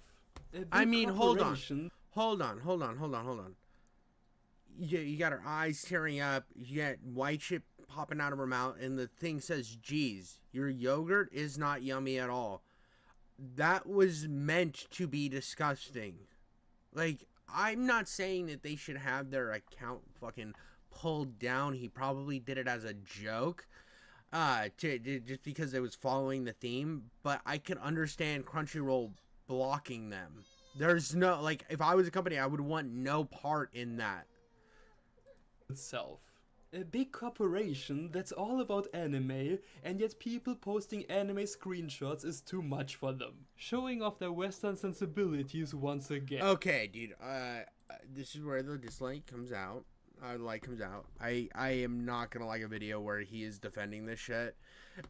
I mean, hold on. You got her eyes tearing up, you got white shit popping out of her mouth, and the thing says, geez, your yogurt is not yummy at all. That was meant to be disgusting. Like, I'm not saying that they should have their account fucking pulled down. He probably did it as a joke, just because it was following the theme. But I could understand Crunchyroll blocking them. There's no, like, if I was a company, I would want no part in that. Itself. A big corporation that's all about anime, and yet people posting anime screenshots is too much for them. Showing off their Western sensibilities once again. Okay, dude, this is where the dislike comes out. Like comes out. I am not gonna like a video where he is defending this shit.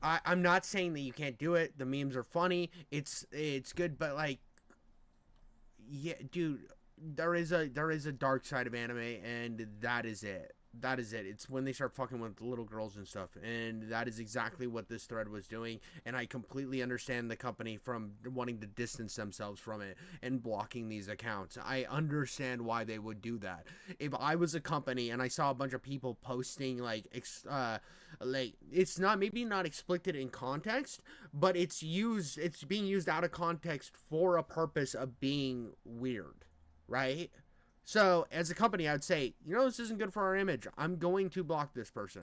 I'm not saying that you can't do it. The memes are funny. It's good, but like, yeah, dude, there is a dark side of anime, and that is it. That is it. It's when they start fucking with little girls and stuff, and that is exactly what this thread was doing, and I completely understand the company from wanting to distance themselves from it and blocking these accounts. I understand why they would do that. If I was a company and I saw a bunch of people posting like it's not, maybe not explicit in context, but it's being used out of context for a purpose of being weird, right? So, as a company, I would say, you know, this isn't good for our image. I'm going to block this person.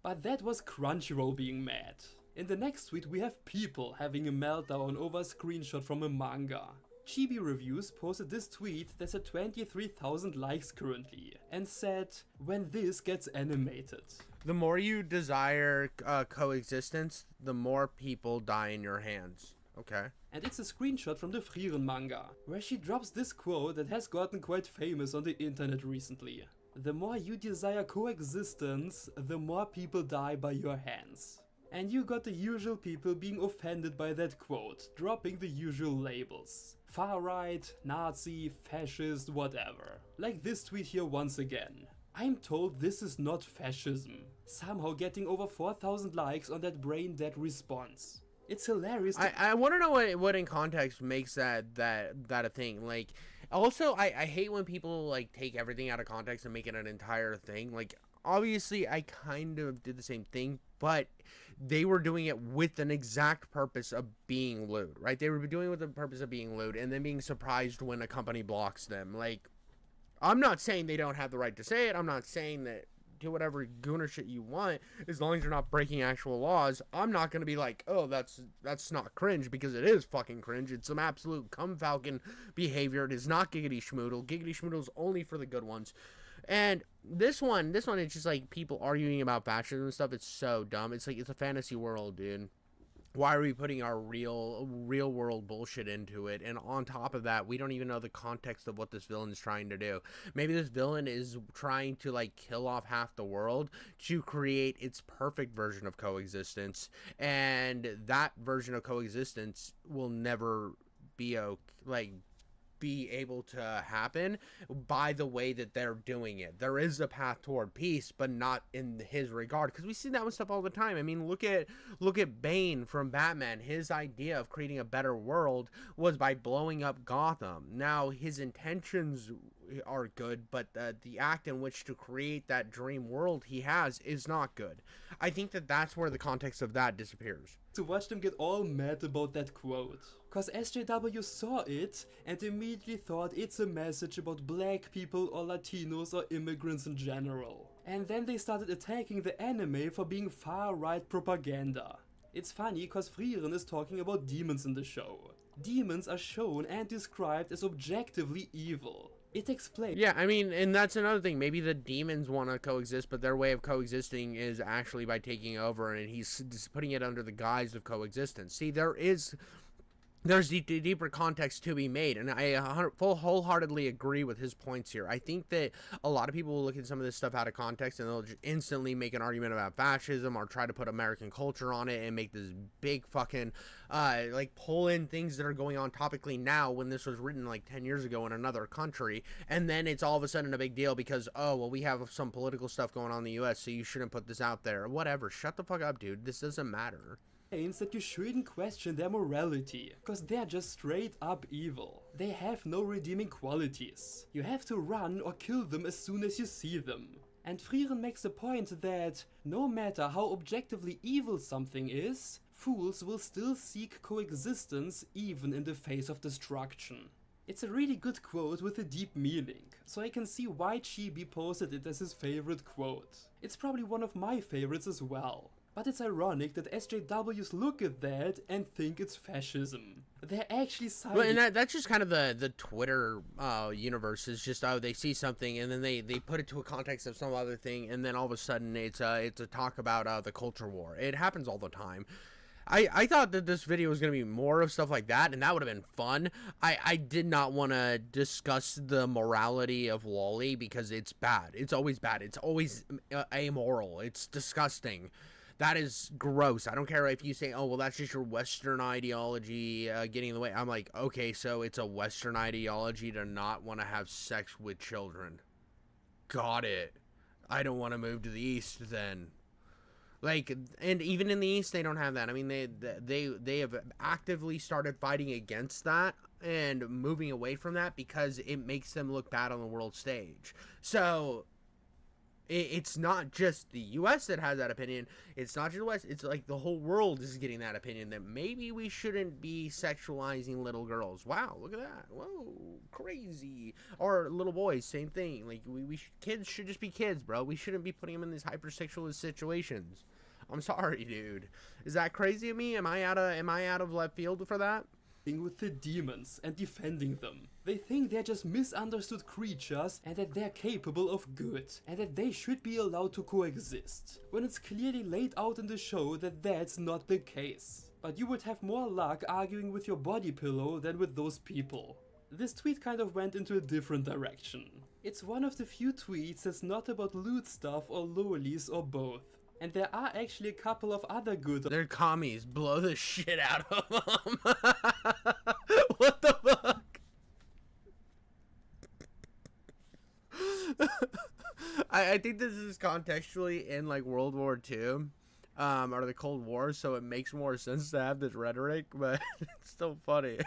But that was Crunchyroll being mad. In the next tweet, we have people having a meltdown over a screenshot from a manga. Chibi Reviews posted this tweet that's at 23,000 likes currently, and said, when this gets animated. The more you desire coexistence, the more people die in your hands. Okay. And it's a screenshot from the Frieren manga, where she drops this quote that has gotten quite famous on the internet recently. The more you desire coexistence, the more people die by your hands. And you got the usual people being offended by that quote, dropping the usual labels. Far right, Nazi, fascist, whatever. Like this tweet here once again. I'm told this is not fascism. Somehow getting over 4,000 likes on that brain dead response. It's hilarious. I want to know what in context makes that a thing. Like, also, I hate when people like take everything out of context and make it an entire thing. Like, obviously, I kind of did the same thing, but they were doing it with an exact purpose of being lewd, right? They were doing it with the purpose of being lewd, and then being surprised when a company blocks them. Like, I'm not saying they don't have the right to say it. I'm not saying that. Do whatever gooner shit you want, as long as you're not breaking actual laws. I'm not gonna be like, oh, that's not cringe, because it is fucking cringe. It's some absolute cum falcon behavior. It is not giggity schmoodle. Giggity schmoodle is only for the good ones. And this one, it's just like people arguing about fascism and stuff. It's so dumb. It's like, it's a fantasy world, dude. Why are we putting our real world bullshit into it? And on top of that, we don't even know the context of what this villain is trying to do. Maybe this villain is trying to like kill off half the world to create its perfect version of coexistence, and that version of coexistence will never be be able to happen by the way that they're doing it. There is a path toward peace, but not in his regard, because we see that with stuff all the time. I mean, look at Bane from Batman. His idea of creating a better world was by blowing up Gotham. Now his intentions are good, but the act in which to create that dream world he has is not good. I think that that's where the context of that disappears. To watch them get all mad about that quote. Cause SJW saw it and immediately thought it's a message about black people or Latinos or immigrants in general. And then they started attacking the anime for being far-right propaganda. It's funny cause Frieren is talking about demons in the show. Demons are shown and described as objectively evil. It explains. Yeah, I mean, and that's another thing. Maybe the demons want to coexist, but their way of coexisting is actually by taking over, and he's just putting it under the guise of coexistence. See, there's deeper context to be made, and I wholeheartedly agree with his points here. I think that a lot of people will look at some of this stuff out of context, and they'll just instantly make an argument about fascism or try to put American culture on it and make this big fucking like pull in things that are going on topically now when this was written like 10 years ago in another country, and then it's all of a sudden a big deal because, oh well, we have some political stuff going on in the US, so you shouldn't put this out there. Whatever, shut the fuck up, dude. This doesn't matter. That you shouldn't question their morality, cause they're just straight up evil. They have no redeeming qualities. You have to run or kill them as soon as you see them. And Frieren makes the point that no matter how objectively evil something is, fools will still seek coexistence even in the face of destruction. It's a really good quote with a deep meaning, so I can see why Chibi posted it as his favorite quote. It's probably one of my favorites as well. But it's ironic that SJWs look at that and think it's fascism. They're actually siding... Well, and that's just kind of the Twitter universe. Is just, oh, they see something and then they put it to a context of some other thing, and then all of a sudden it's a talk about the culture war. It happens all the time. I thought that this video was going to be more of stuff like that, and that would have been fun. I did not want to discuss the morality of Wally because it's bad. It's always bad. It's always amoral. It's disgusting. That is gross. I don't care if you say, oh, well, that's just your Western ideology getting in the way. I'm like, okay, so it's a Western ideology to not want to have sex with children. Got it. I don't want to move to the East then. Like, and even in the East, they don't have that. I mean, they have actively started fighting against that and moving away from that because it makes them look bad on the world stage. So... it's not just the U.S. that has that opinion. It's not just the West. It's like the whole world is getting that opinion that maybe we shouldn't be sexualizing little girls. Wow, look at that. Whoa, crazy. Or little boys, same thing. Like kids should just be kids, bro. We shouldn't be putting them in these hypersexual situations. I'm sorry, dude. Is that crazy of me? Am I out of left field for that? With the demons and defending them. They think they're just misunderstood creatures and that they're capable of good and that they should be allowed to coexist, when it's clearly laid out in the show that that's not the case. But you would have more luck arguing with your body pillow than with those people. This tweet kind of went into a different direction. It's one of the few tweets that's not about loot stuff or lolies or both. And there are actually a couple of other good... They're commies. Blow the shit out of them. What the fuck? I think this is contextually in like World War II. Or the Cold War, so it makes more sense to have this rhetoric, but it's still funny.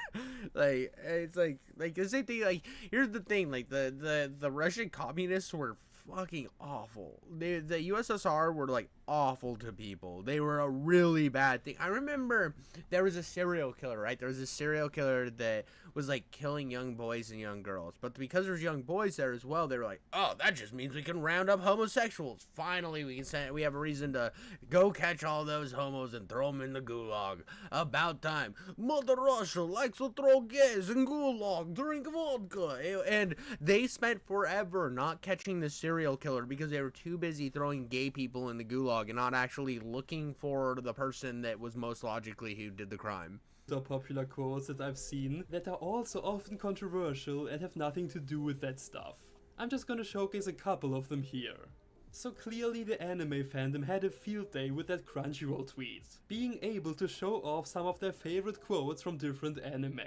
Like, it's like the same thing. Like, here's the thing: like the Russian communists were fucking awful. The USSR were like awful to people. They were a really bad thing. I remember there was a serial killer, right? There was a serial killer that was like killing young boys and young girls. But because there's young boys there as well, they were like, oh, that just means we can round up homosexuals. Finally, we have a reason to go catch all those homos and throw them in the gulag. About time. Mother Russia likes to throw gays in gulag, drink vodka. And they spent forever not catching the serial serial killer because they were too busy throwing gay people in the gulag and not actually looking for the person that was most logically who did the crime. The popular quotes that I've seen that are also often controversial and have nothing to do with that stuff. I'm just gonna showcase a couple of them here. So clearly the anime fandom had a field day with that Crunchyroll tweet, being able to show off some of their favorite quotes from different anime.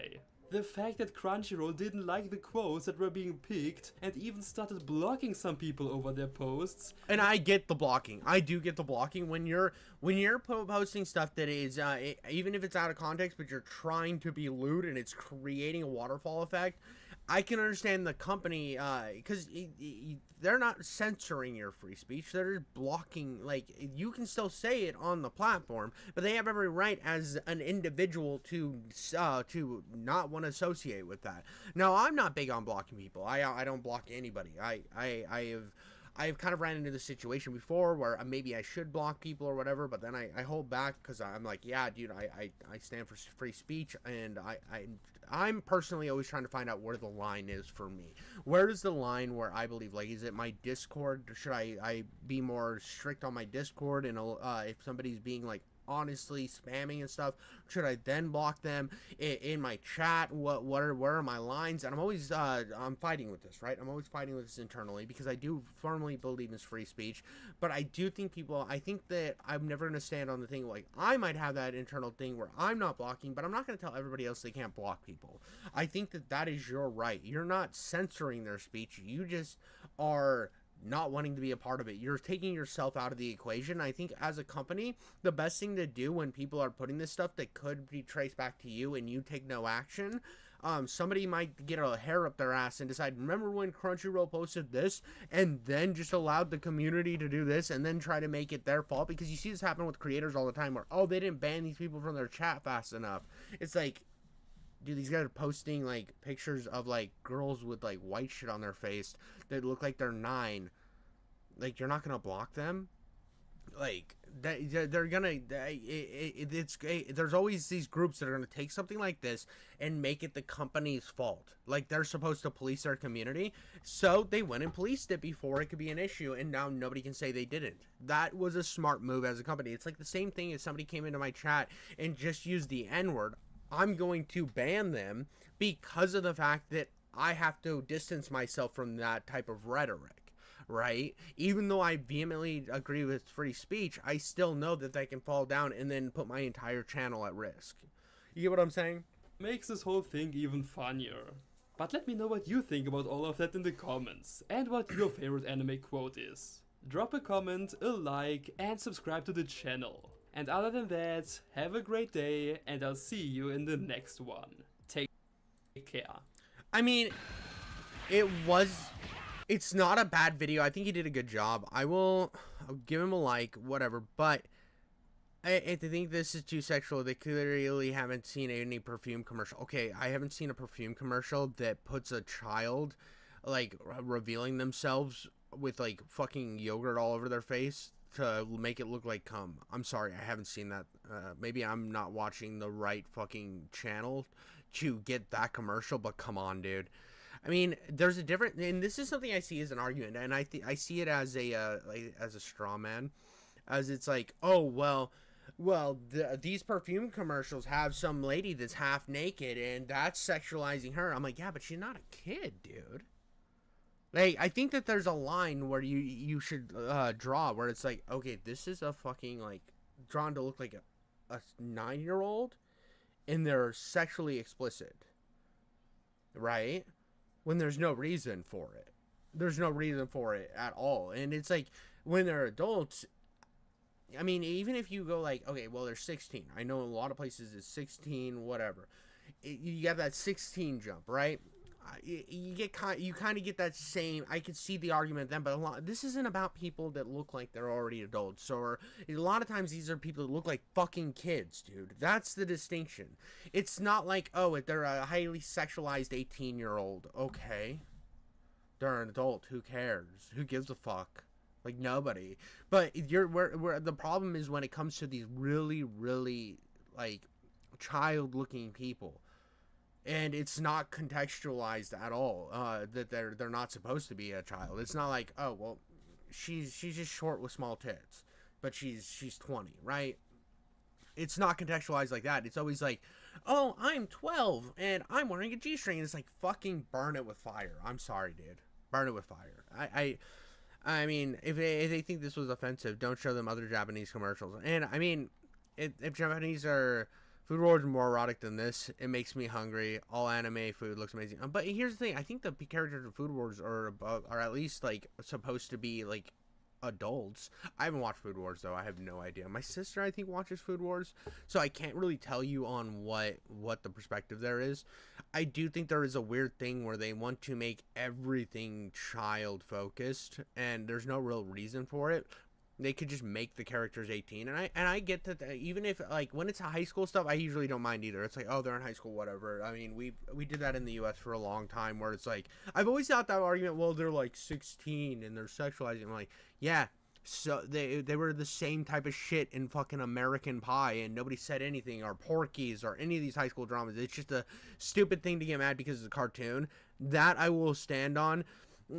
The fact that Crunchyroll didn't like the quotes that were being picked and even started blocking some people over their posts. And I get the blocking. I do get the blocking when you're posting stuff that is even if it's out of context, but you're trying to be lewd and it's creating a waterfall effect. I can understand the company because they're not censoring your free speech. They're just blocking. Like, you can still say it on the platform, but they have every right as an individual to not want to associate with that. Now, I'm not big on blocking people. I don't block anybody. I've kind of ran into this situation before where maybe I should block people or whatever, but then I hold back because I'm like, yeah, dude, I stand for free speech, and I'm personally always trying to find out where the line is for me. Where is the line where I believe, like, is it my Discord? Should I be more strict on my Discord? And if somebody's being, like, honestly spamming and stuff, should I then block them in my chat? Where are my lines? And I'm always I'm fighting with this, right? I'm always fighting with this internally because I do firmly believe in free speech, but I do think I think that I'm never going to stand on the thing, like, I might have that internal thing where I'm not blocking, but I'm not going to tell everybody else they can't block people. I think that is your right. You're not censoring their speech. You just are not wanting to be a part of it. You're taking yourself out of the equation. I think as a company, the best thing to do when people are putting this stuff that could be traced back to you and you take no action, somebody might get a hair up their ass and decide, remember when Crunchyroll posted this, and then just allowed the community to do this and then try to make it their fault. Because you see this happen with creators all the time where, oh, they didn't ban these people from their chat fast enough. It's like, dude, these guys are posting, like, pictures of, like, girls with, like, white shit on their face that look like they're 9. Like, you're not gonna block them? Like, they're gonna... there's always these groups that are gonna take something like this and make it the company's fault. Like, they're supposed to police their community, so they went and policed it before it could be an issue, and now nobody can say they didn't. That was a smart move as a company. It's like the same thing as somebody came into my chat and just used the N-word. I'm going to ban them because of the fact that I have to distance myself from that type of rhetoric, right? Even though I vehemently agree with free speech, I still know that they can fall down and then put my entire channel at risk. You get what I'm saying? Makes this whole thing even funnier. But let me know what you think about all of that in the comments, and what your favorite anime quote is. Drop a comment, a like, and subscribe to the channel. And other than that, have a great day, and I'll see you in the next one. Take care. I mean, it's not a bad video. I think he did a good job. I'll give him a like, whatever, but I think this is too sexual. They clearly haven't seen any perfume commercial. Okay, I haven't seen a perfume commercial that puts a child, like, revealing themselves with, like, fucking yogurt all over their face to make it look like cum. I'm sorry, I haven't seen that. Maybe I'm not watching the right fucking channel to get that commercial, but come on, dude. I mean, there's a different, and this is something I see as an argument, and I see it as a straw man, as it's like, oh, well, these perfume commercials have some lady that's half naked, and that's sexualizing her. I'm like, yeah, but she's not a kid, dude. Like, I think that there's a line where you should draw, where it's like, okay, this is a fucking, like, drawn to look like a 9-year-old, and they're sexually explicit, right? When there's no reason for it. There's no reason for it at all. And it's like, when they're adults, I mean, even if you go like, okay, well, they're 16. I know a lot of places it's 16, whatever. You got that 16 jump, right? You kind of get that same. I could see the argument then, but this isn't about people that look like they're already adults. Or a lot of times these are people that look like fucking kids, dude. That's the distinction. It's not like, oh, they're a highly sexualized 18-year-old. Okay, they're an adult. Who cares? Who gives a fuck? Like, nobody. But where the problem is when it comes to these really, really, like, child-looking people. and it's not contextualized at all that they're not supposed to be a child. It's not like, oh well, she's just short with small tits, but she's 20, right? It's not contextualized like that. It's always like, oh, I'm 12 and I'm wearing a G-string. And it's like, fucking burn it with fire. I'm sorry, dude. Burn it with fire. I mean, if they think this was offensive, don't show them other Japanese commercials. And I mean, if Japanese food wars are more erotic than this, it makes me hungry. All anime food looks amazing. But here's the thing: I think the characters of Food Wars are at least like supposed to be like adults. I haven't watched Food Wars though. I have no idea. My sister, I think, watches Food Wars, so I can't really tell you on what the perspective there is. I do think there is a weird thing where they want to make everything child focused, and there's no real reason for it. They could just make the characters 18, and I get that even if like when it's high school stuff, I usually don't mind either. It's like, oh, they're in high school, whatever. I mean, we did that in the U.S. for a long time, where it's like, I've always thought that argument, well, they're like 16 and they're sexualizing. I'm like, yeah, so they were the same type of shit in fucking American Pie, and nobody said anything, or Porky's, or any of these high school dramas. It's just a stupid thing to get mad because it's a cartoon. That I will stand on.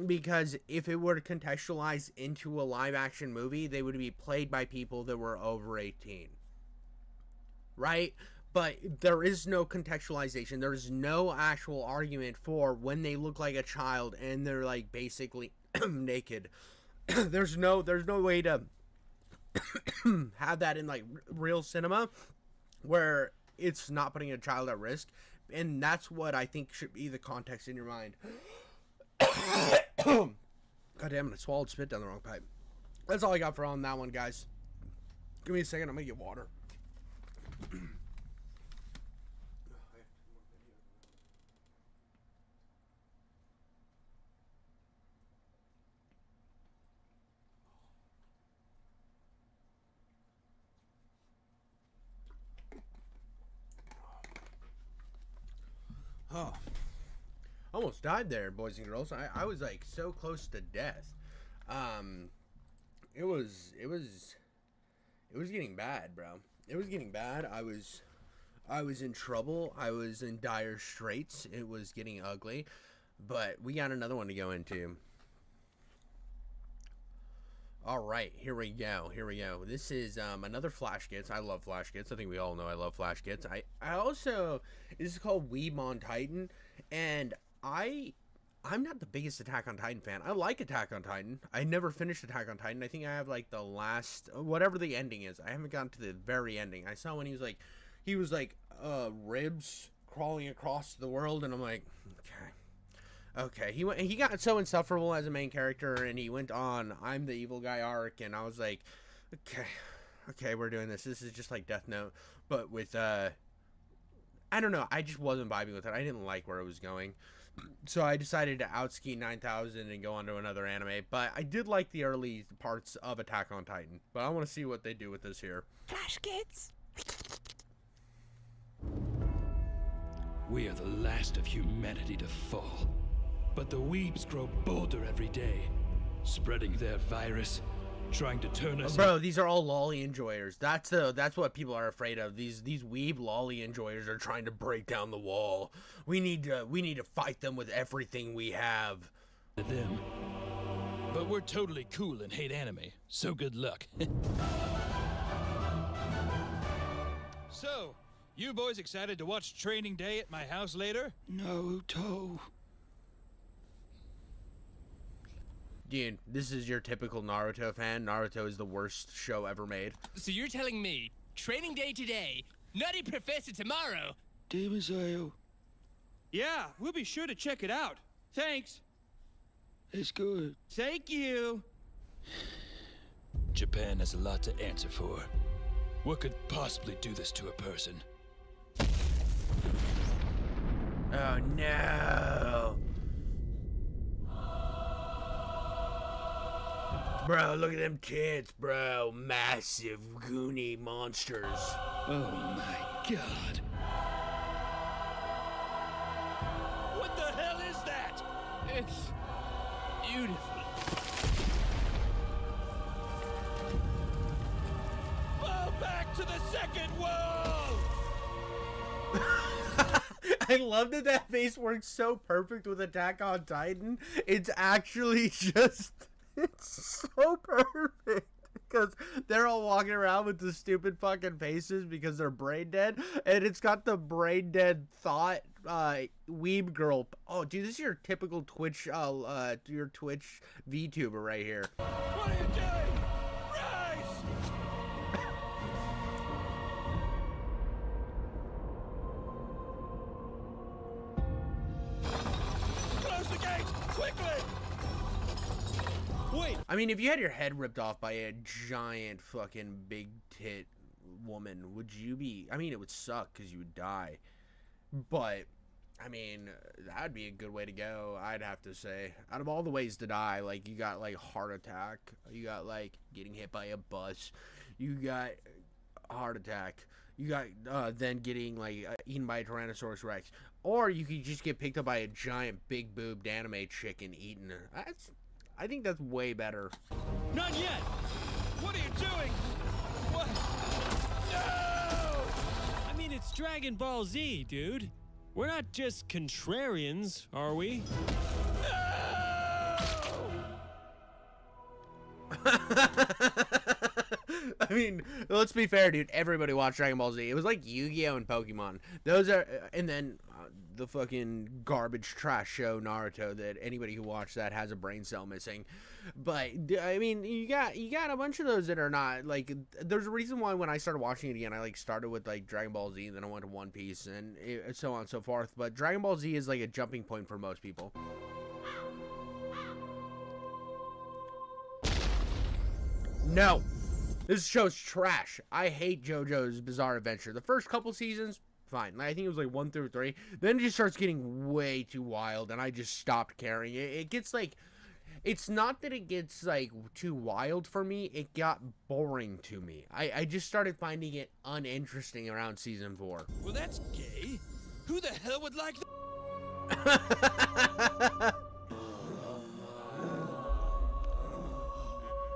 Because if it were contextualized into a live action movie, they would be played by people that were over 18. Right? But there is no contextualization. There's no actual argument for when they look like a child and they're like basically naked. There's no way to have that in like real cinema where it's not putting a child at risk. And that's what I think should be the context in your mind. God damn it, I swallowed spit down the wrong pipe. That's all I got for on that one, guys. Give me a second, I'm gonna get water. Oh. Almost died there, boys and girls. I was like so close to death. It was getting bad, bro. It was getting bad. I was in trouble. I was in dire straits. It was getting ugly. But we got another one to go into. All right, here we go. This is another Flash Gets. I love Flash Gets. I think we all know I love Flash Gets. I also, this is called Weeb on Titan, and I'm not the biggest Attack on Titan fan. I like Attack on Titan. I never finished Attack on Titan. I think I have like the last, whatever the ending is. I haven't gotten to the very ending. I saw when he was like ribs crawling across the world, and I'm like, okay. He got so insufferable as a main character, and he went on I'm the evil guy arc, and I was like, okay, we're doing this. This is just like Death Note, but with I don't know. I just wasn't vibing with it. I didn't like where it was going. So I decided to outski 9000 and go on to another anime. But I did like the early parts of Attack on Titan. But I want to see what they do with this here. Flash Kids! We are the last of humanity to fall. But the weebs grow bolder every day, spreading their virus, trying to turn us... Bro, these are all lolly enjoyers. That's what people are afraid of. These weeb lolly enjoyers are trying to break down the wall. We need to fight them with everything we have. Them. But we're totally cool and hate anime, so good luck. So, you boys excited to watch Training Day at my house later? Naruto. Dude, this is your typical Naruto fan. Naruto is the worst show ever made. So you're telling me, Training Day today, Nutty Professor tomorrow? Demon Slayer. Yeah, we'll be sure to check it out. Thanks. It's good. Thank you. Japan has a lot to answer for. What could possibly do this to a person? Oh no. Bro, look at them tits, bro. Massive, goony monsters. Oh my god. What the hell is that? It's beautiful. Fall back to the second wall! I love that that face works so perfect with Attack on Titan. It's actually just, it's so perfect. Because they're all walking around with the stupid fucking faces because they're brain dead. And it's got the brain dead thought weeb girl. Oh, dude, this is your typical Twitch, your Twitch VTuber right here. What are you doing? Rise! Close the gate! Quickly! Wait! I mean, if you had your head ripped off by a giant fucking big tit woman, would you be... I mean, it would suck because you would die. But, I mean, that'd be a good way to go, I'd have to say. Out of all the ways to die, like, you got, like, heart attack. You got, like, getting hit by a bus. You got a heart attack. You got, then getting, like, eaten by a Tyrannosaurus Rex. Or you could just get picked up by a giant big-boobed anime chick and eaten. I think that's way better. Not yet! What are you doing? What? No! I mean, it's Dragon Ball Z, dude. We're not just contrarians, are we? I mean, let's be fair, dude. Everybody watched Dragon Ball Z. It was like Yu-Gi-Oh! And Pokemon. Those are, and then the fucking garbage trash show Naruto that anybody who watched that has a brain cell missing. But I mean, you got a bunch of those that are not like. There's a reason why when I started watching it again, I like started with like Dragon Ball Z, and then I went to One Piece, and so on and so forth. But Dragon Ball Z is like a jumping point for most people. No. This show's trash. I hate JoJo's Bizarre Adventure. The first couple seasons, fine. I think it was like 1 through 3. Then it just starts getting way too wild, and I just stopped caring. It gets like, it's not that it gets like too wild for me. It got boring to me. I just started finding it uninteresting around season 4. Well, that's gay. Who the hell would like that?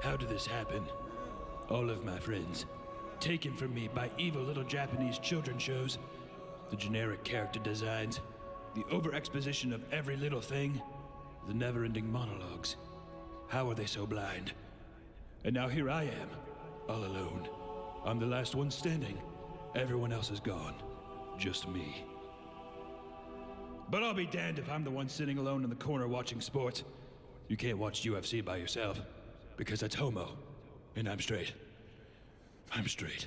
How did this happen? All of my friends, taken from me by evil little Japanese children shows, the generic character designs, the over-exposition of every little thing, the never-ending monologues. How are they so blind? And now here I am, all alone. I'm the last one standing. Everyone else is gone. Just me. But I'll be damned if I'm the one sitting alone in the corner watching sports. You can't watch UFC by yourself, because that's homo. And I'm straight. I'm straight.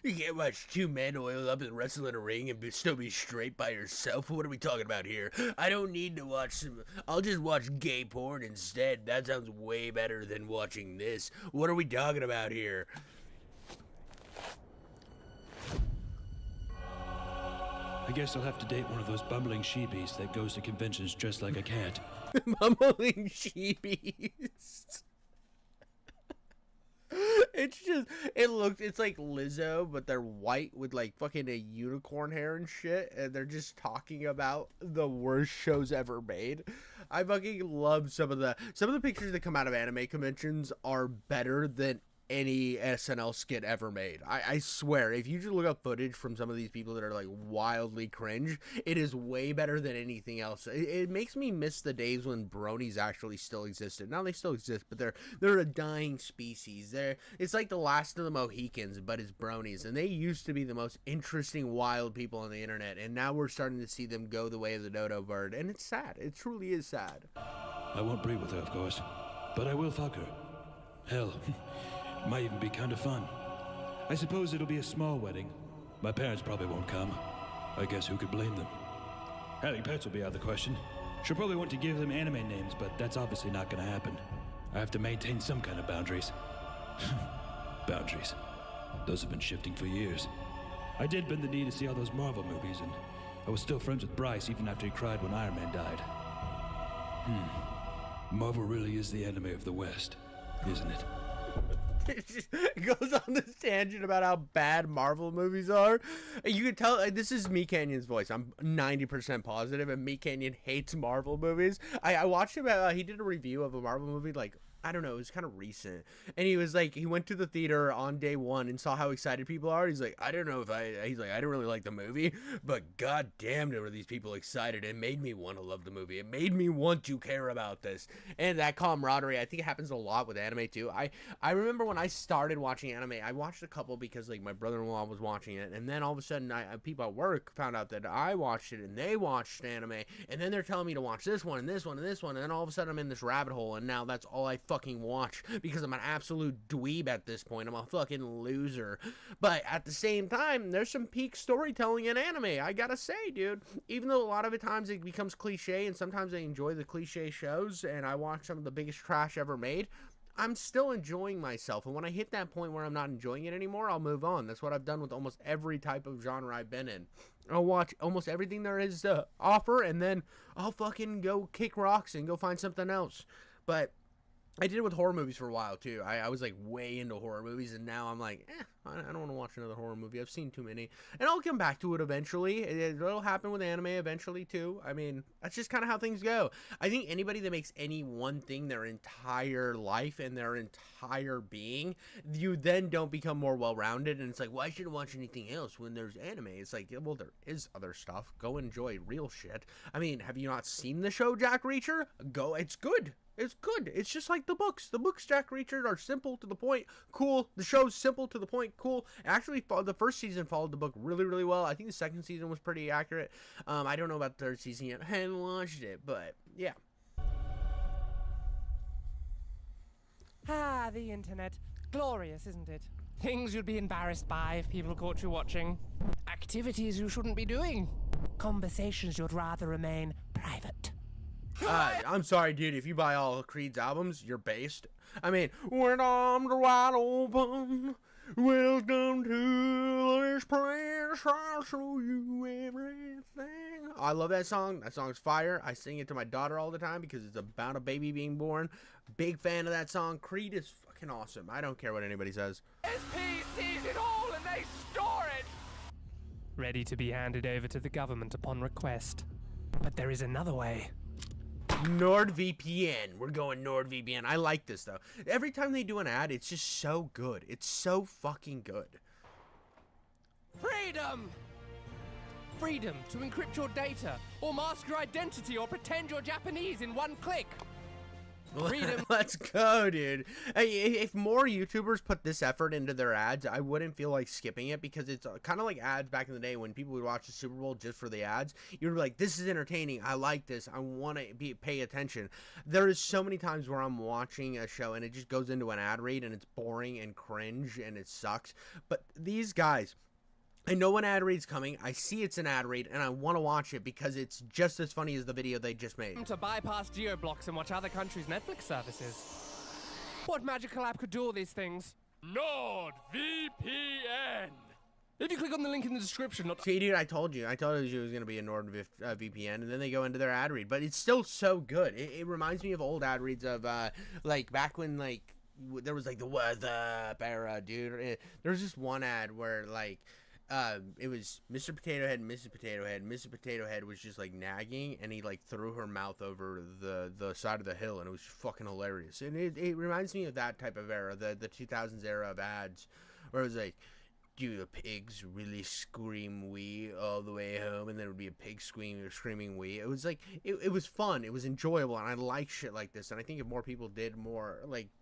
You can't watch two men oil up and wrestle in a ring and still be straight by yourself? What are we talking about here? I don't need to watch some... I'll just watch gay porn instead. That sounds way better than watching this. What are we talking about here? I guess I'll have to date one of those bumbling sheepies that goes to conventions dressed like a cat. Bumbling sheepies. It's just, it's like Lizzo, but they're white with like fucking a unicorn hair and shit, and they're just talking about the worst shows ever made. I fucking love some of the pictures that come out of anime conventions are better than any SNL skit ever made. I swear, if you just look up footage from some of these people that are like wildly cringe, it is way better than anything else. It makes me miss the days when bronies actually still existed. Now they still exist, but they're a dying species. It's like the last of the Mohicans, but it's bronies, and they used to be the most interesting wild people on the internet, and now we're starting to see them go the way of the dodo bird, and it's sad. It truly is sad. I won't breed with her, of course, but I will fuck her. Hell, might even be kind of fun. I suppose it'll be a small wedding. My parents probably won't come. I guess who could blame them? Having pets will be out of the question. She'll probably want to give them anime names, but that's obviously not gonna happen. I have to maintain some kind of boundaries. Boundaries. Those have been shifting for years. I did bend the knee to see all those Marvel movies, and I was still friends with Bryce even after he cried when Iron Man died. Marvel really is the anime of the West, isn't it? It goes on this tangent about how bad Marvel movies are. You can tell this is Meat Canyon's voice. I'm 90% positive, and Meat Canyon hates Marvel movies. I watched him. He did a review of a Marvel movie like I don't know, it was kind of recent. And he was like, he went to the theater on day one and saw how excited people are. He's like, I don't know if he's like, I didn't really like the movie, but god damn were these people excited. It made me want to love the movie. It made me want to care about this. And that camaraderie, I think it happens a lot with anime too. I remember when I started watching anime, I watched a couple because like my brother-in-law was watching it. And then all of a sudden, people at work found out that I watched it and they watched anime. And then they're telling me to watch this one and this one and this one. And then all of a sudden I'm in this rabbit hole. And now that's all I fucking watch because I'm an absolute dweeb at this point. I'm a fucking loser. But at the same time, there's some peak storytelling in anime. I gotta say, dude, even though a lot of the times it becomes cliche and sometimes I enjoy the cliche shows and I watch some of the biggest trash ever made, I'm still enjoying myself. And when I hit that point where I'm not enjoying it anymore, I'll move on. That's what I've done with almost every type of genre I've been in. I'll watch almost everything there is to offer and then I'll fucking go kick rocks and go find something else. But I did it with horror movies for a while too. I was like way into horror movies, and now I'm like, I don't want to watch another horror movie. I've seen too many, and I'll come back to it eventually. It'll happen with anime eventually too. I mean, that's just kind of how things go. I think anybody that makes any one thing their entire life and their entire being, you then don't become more well-rounded, and it's like, why should I watch anything else when there's anime? It's like, well, there is other stuff. Go enjoy real shit. I mean, have you not seen the show Jack Reacher? Go, it's good. It's good. It's just like the books. The books, Jack Reacher, are simple to the point, cool. The show's simple to the point, cool. Actually, the first season followed the book really, really well. I think the second season was pretty accurate. I don't know about the third season yet. I haven't watched it, but yeah. Ah, the internet. Glorious, isn't it? Things you'd be embarrassed by if people caught you watching. Activities you shouldn't be doing. Conversations you'd rather remain private. I'm sorry, dude. If you buy all of Creed's albums, you're based. I mean, when arms are wide open, welcome to this place. I'll show you everything. I love that song. That song's fire. I sing it to my daughter all the time because it's about a baby being born. Big fan of that song. Creed is fucking awesome. I don't care what anybody says. SP sees it all and they store it. Ready to be handed over to the government upon request. But there is another way. NordVPN. We're going NordVPN. I like this though. Every time they do an ad, it's just so good. It's so fucking good. Freedom! Freedom to encrypt your data, or mask your identity, or pretend you're Japanese in one click. Freedom. Let's go, dude. Hey, if more YouTubers put this effort into their ads, I wouldn't feel like skipping it because it's kind of like ads back in the day when people would watch the Super Bowl just for the ads. You're like, this is entertaining. I like this. I want to pay attention. There is so many times where I'm watching a show and it just goes into an ad read and it's boring and cringe and it sucks. But these guys, I know when ad read's coming, I see it's an ad read, and I want to watch it because it's just as funny as the video they just made. To bypass geo-blocks and watch other countries' Netflix services. What magical app could do all these things? NordVPN! If you click on the link in the description... See, dude, I told you it was going to be a NordVPN, and then they go into their ad read, but it's still so good. It reminds me of old ad reads of, like, back when, like, there was, like, the What's Up era, dude. There was just one ad where, like... it was Mr. Potato Head and Mrs. Potato Head. Mrs. Potato Head was just like nagging, and he like threw her mouth over the side of the hill, and it was fucking hilarious. And it reminds me of that type of era, the 2000s era of ads, where it was like, do the pigs really scream wee all the way home? And then it would be a pig screaming wee. It was like, it was fun. It was enjoyable, and I like shit like this. And I think if more people did more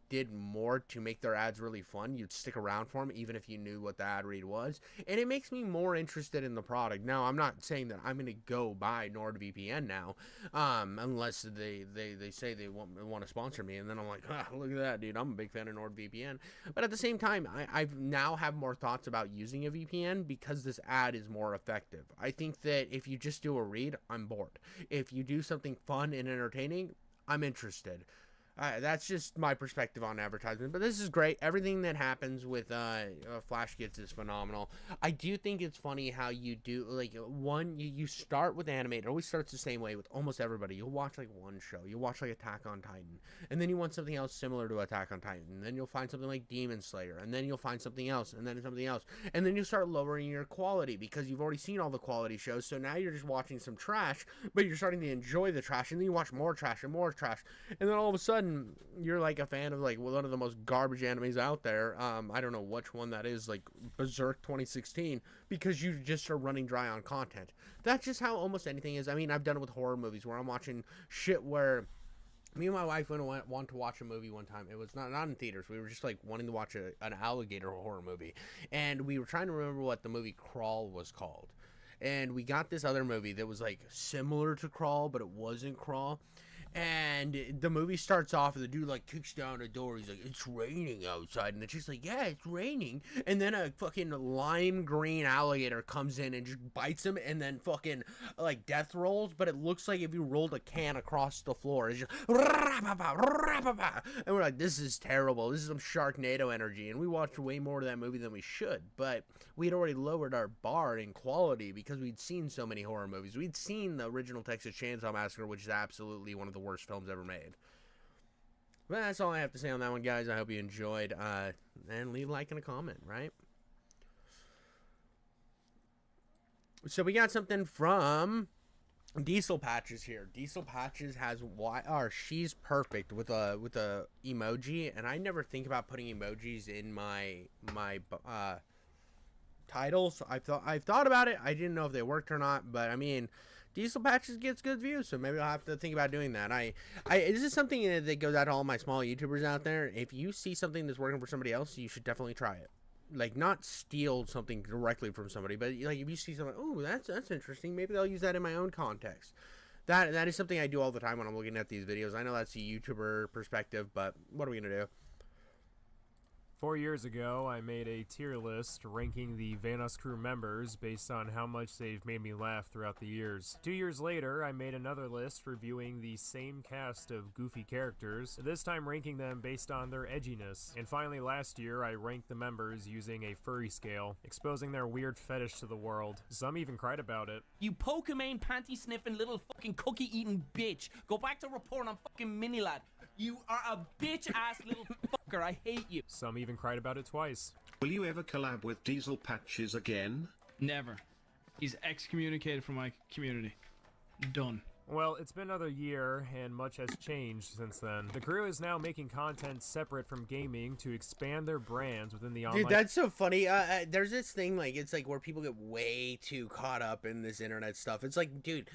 to make their ads really fun, you'd stick around for them even if you knew what the ad read was. And it makes me more interested in the product. Now, I'm not saying that I'm going to go buy NordVPN now, unless they say they want to sponsor me, and then I'm like, look at that, dude, I'm a big fan of NordVPN. But at the same time, I now have more thoughts about using a VPN because this ad is more effective. I think that if you just do a read, I'm bored. If you do something fun and entertaining, I'm interested. That's just my perspective on advertisement, but this is great. Everything that happens with Flash Kids is phenomenal. I do think it's funny how you do, like, you start with anime. It always starts the same way with almost everybody. You'll watch, like, one show. You'll watch, like, Attack on Titan, and then you want something else similar to Attack on Titan, and then you'll find something like Demon Slayer, and then you'll find something else, and then something else, and then you'll start lowering your quality because you've already seen all the quality shows, so now you're just watching some trash, but you're starting to enjoy the trash, and then you watch more trash, and then all of a sudden, one, you're like a fan of like one of the most garbage animes out there. I don't know which one that is, like Berserk 2016, because you just are running dry on content. That's just how almost anything is. I mean, I've done it with horror movies where I'm watching shit where me and my wife want to watch a movie one time. It was not in theaters. We were just like wanting to watch an alligator horror movie, and we were trying to remember what the movie Crawl was called. And we got this other movie that was like similar to Crawl, but it wasn't Crawl. And the movie starts off and the dude like kicks down a door. He's like, "It's raining outside." And the chick's like, "Yeah, it's raining." And then a fucking lime green alligator comes in and just bites him and then fucking like death rolls. But it looks like if you rolled a can across the floor. It's just and we're like, this is terrible. This is some Sharknado energy. And we watched way more of that movie than we should. But we'd already lowered our bar in quality because we'd seen so many horror movies. We'd seen the original Texas Chainsaw Massacre, which is absolutely one of the worst films ever made. But that's all I have to say on that one, guys. I hope you enjoyed, and leave a like and a comment, right? So we got something from Diesel Patches here. Diesel Patches has she's perfect with a emoji, and I never think about putting emojis in my titles. I've thought about it. I didn't know if they worked or not, but I mean, Diesel Patches gets good views, so maybe I'll have to think about doing that. This is something that goes out to all my small YouTubers out there. If you see something that's working for somebody else, you should definitely try it. Like, not steal something directly from somebody, but like if you see something, oh, that's interesting, maybe I'll use that in my own context. That is something I do all the time when I'm looking at these videos. I know that's a YouTuber perspective, but what are we gonna do? 4 years ago, I made a tier list ranking the Vanoss crew members based on how much they've made me laugh throughout the years. 2 years later, I made another list reviewing the same cast of goofy characters, this time ranking them based on their edginess. And finally last year, I ranked the members using a furry scale, exposing their weird fetish to the world. Some even cried about it. You Pokemon panty-sniffing little fucking cookie-eating bitch. Go back to reporting on fucking Minilad. You are a bitch-ass little fucker. I hate you. Some even cried about it twice. Will you ever collab with Diesel Patches again? Never. He's excommunicated from my community. Done. Well, it's been another year, and much has changed since then. The crew is now making content separate from gaming to expand their brands within the online... Dude, that's so funny. There's this thing, like, it's like where people get way too caught up in this internet stuff. It's like, dude,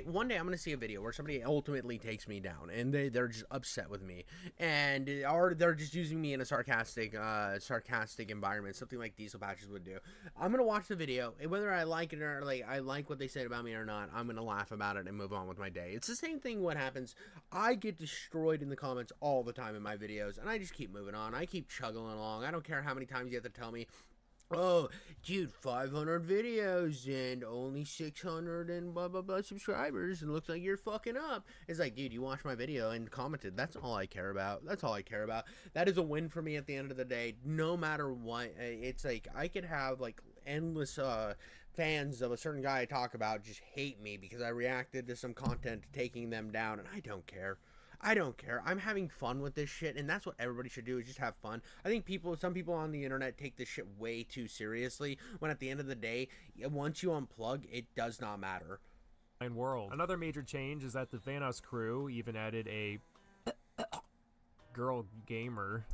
one day I'm gonna see a video where somebody ultimately takes me down, and they're just upset with me, or they're just using me in a sarcastic environment, something like Diesel Patches would do. I'm gonna watch the video, and whether I like it or, like, I like what they said about me or not, I'm gonna laugh about it and move on with my day. It's the same thing what happens. I get destroyed in the comments all the time in my videos, and I just keep moving on. I keep chugging along. I don't care how many times you have to tell me, oh, dude, 500 videos and only 600 and blah, blah, blah subscribers, and looks like you're fucking up. It's like, dude, you watched my video and commented. That's all I care about. That's all I care about. That is a win for me at the end of the day, no matter what. It's like, I could have, like, endless, fans of a certain guy I talk about just hate me because I reacted to some content taking them down, and I don't care. I don't care. I'm having fun with this shit, and that's what everybody should do, is just have fun. I think some people on the internet take this shit way too seriously, when at the end of the day, once you unplug, it does not matter. World. Another major change is that the Vanoss crew even added a girl gamer.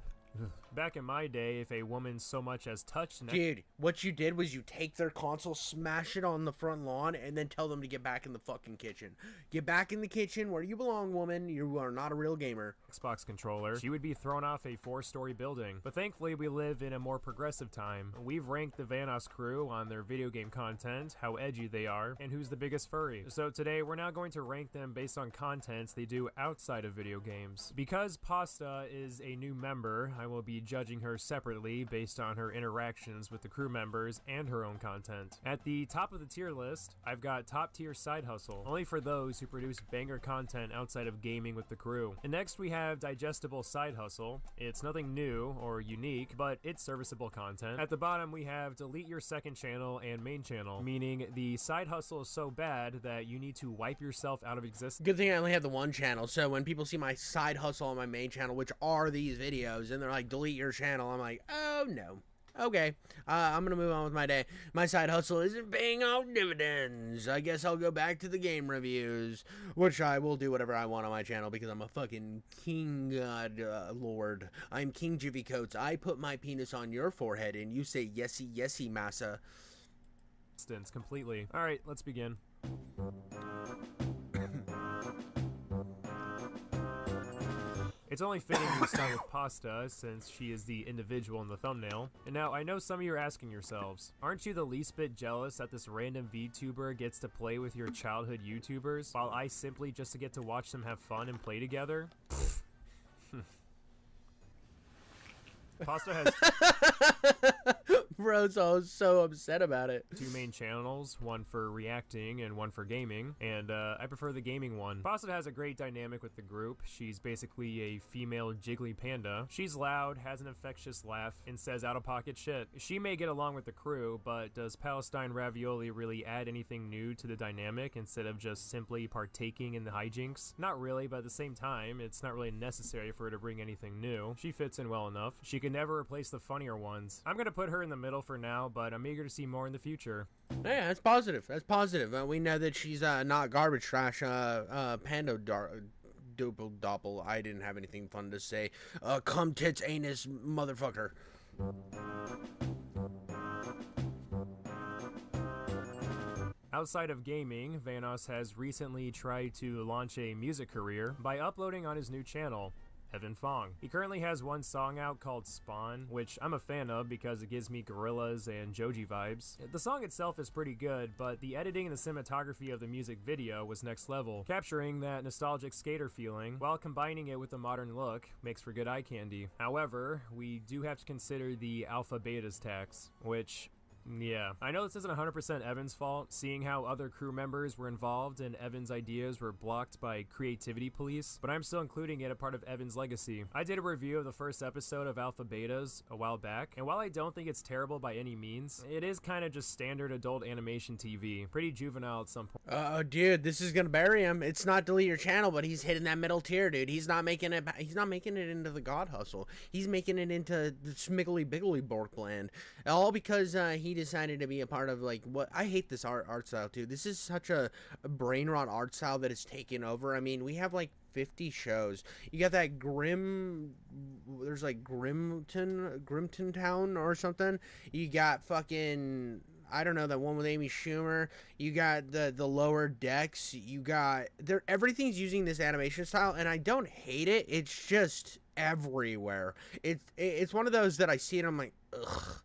Back in my day, if a woman so much as touched... Dude, what you did was you take their console, smash it on the front lawn, and then tell them to get back in the fucking kitchen. Get back in the kitchen where you belong, woman. You are not a real gamer. Xbox controller, she would be thrown off a 4-story building. But thankfully, we live in a more progressive time. We've ranked the Vanoss crew on their video game content, how edgy they are, and who's the biggest furry. So today, we're now going to rank them based on contents they do outside of video games. Because Pasta is a new member, I will be judging her separately based on her interactions with the crew members and her own content. At the top of the tier list, I've got top tier side hustle, only for those who produce banger content outside of gaming with the crew. And next we have digestible side hustle. It's nothing new or unique, but it's serviceable content. At the bottom we have delete your second channel and main channel, meaning the side hustle is so bad that you need to wipe yourself out of existence. Good thing I only have the one channel, so when people see my side hustle on my main channel, which are these videos, and they're like, delete your channel, I'm like, oh no. Okay, I'm gonna move on with my day. My side hustle isn't paying off dividends. I guess I'll go back to the game reviews, which I will do whatever I want on my channel because I'm a fucking king god lord. I'm King Jivy Coats. I put my penis on your forehead and you say yesy yesy massa. Completely. All right, let's begin. It's only fitting we start with Pasta, since she is the individual in the thumbnail. And now, I know some of you are asking yourselves, aren't you the least bit jealous that this random VTuber gets to play with your childhood YouTubers, while I simply just get to watch them have fun and play together? Pasta has... Bro's so upset about it. 2 main channels, one for reacting and one for gaming, and I prefer the gaming one. Pasta has a great dynamic with the group. She's basically a female jiggly panda. She's loud, has an infectious laugh, and says out-of-pocket shit. She may get along with the crew, but does Palestine Ravioli really add anything new to the dynamic instead of just simply partaking in the hijinks? Not really, but at the same time, it's not really necessary for her to bring anything new. She fits in well enough. She can never replace the funnier ones. I'm gonna put her in the middle for now, but I'm eager to see more in the future. Yeah, that's positive. That's positive. We know that she's not garbage trash. Pando Doppel Doppel. I didn't have anything fun to say. Cum tits anus motherfucker. Outside of gaming, Vanoss has recently tried to launch a music career by uploading on his new channel, Evan Fong. He currently has one song out called Spawn, which I'm a fan of because it gives me Gorillaz and Joji vibes. The song itself is pretty good, but the editing and the cinematography of the music video was next level, capturing that nostalgic skater feeling while combining it with a modern look makes for good eye candy. However, we do have to consider the alpha betas tax, which... yeah, I know this isn't 100% Evan's fault, seeing how other crew members were involved and Evan's ideas were blocked by creativity police, but I'm still including it a part of Evan's legacy. I did a review of the first episode of Alpha Betas a while back, and while I don't think it's terrible by any means, it is kind of just standard adult animation TV, pretty juvenile at some point. Oh, dude, this is gonna bury him. It's not delete your channel, but he's hitting that middle tier, dude. He's not making it. He's not making it into the God Hustle. He's making it into the Smiggly Biggly Borkland, all because he decided to be a part of like what I hate this art style too. This is such a brain rot art style that is taken over. I mean, we have like 50 shows. You got that there's like Grimton Town or something. You got fucking, I don't know, that one with Amy Schumer. You got the Lower Decks. You got everything's using this animation style, and I don't hate it. It's just everywhere. It's one of those that I see and I'm like, ugh.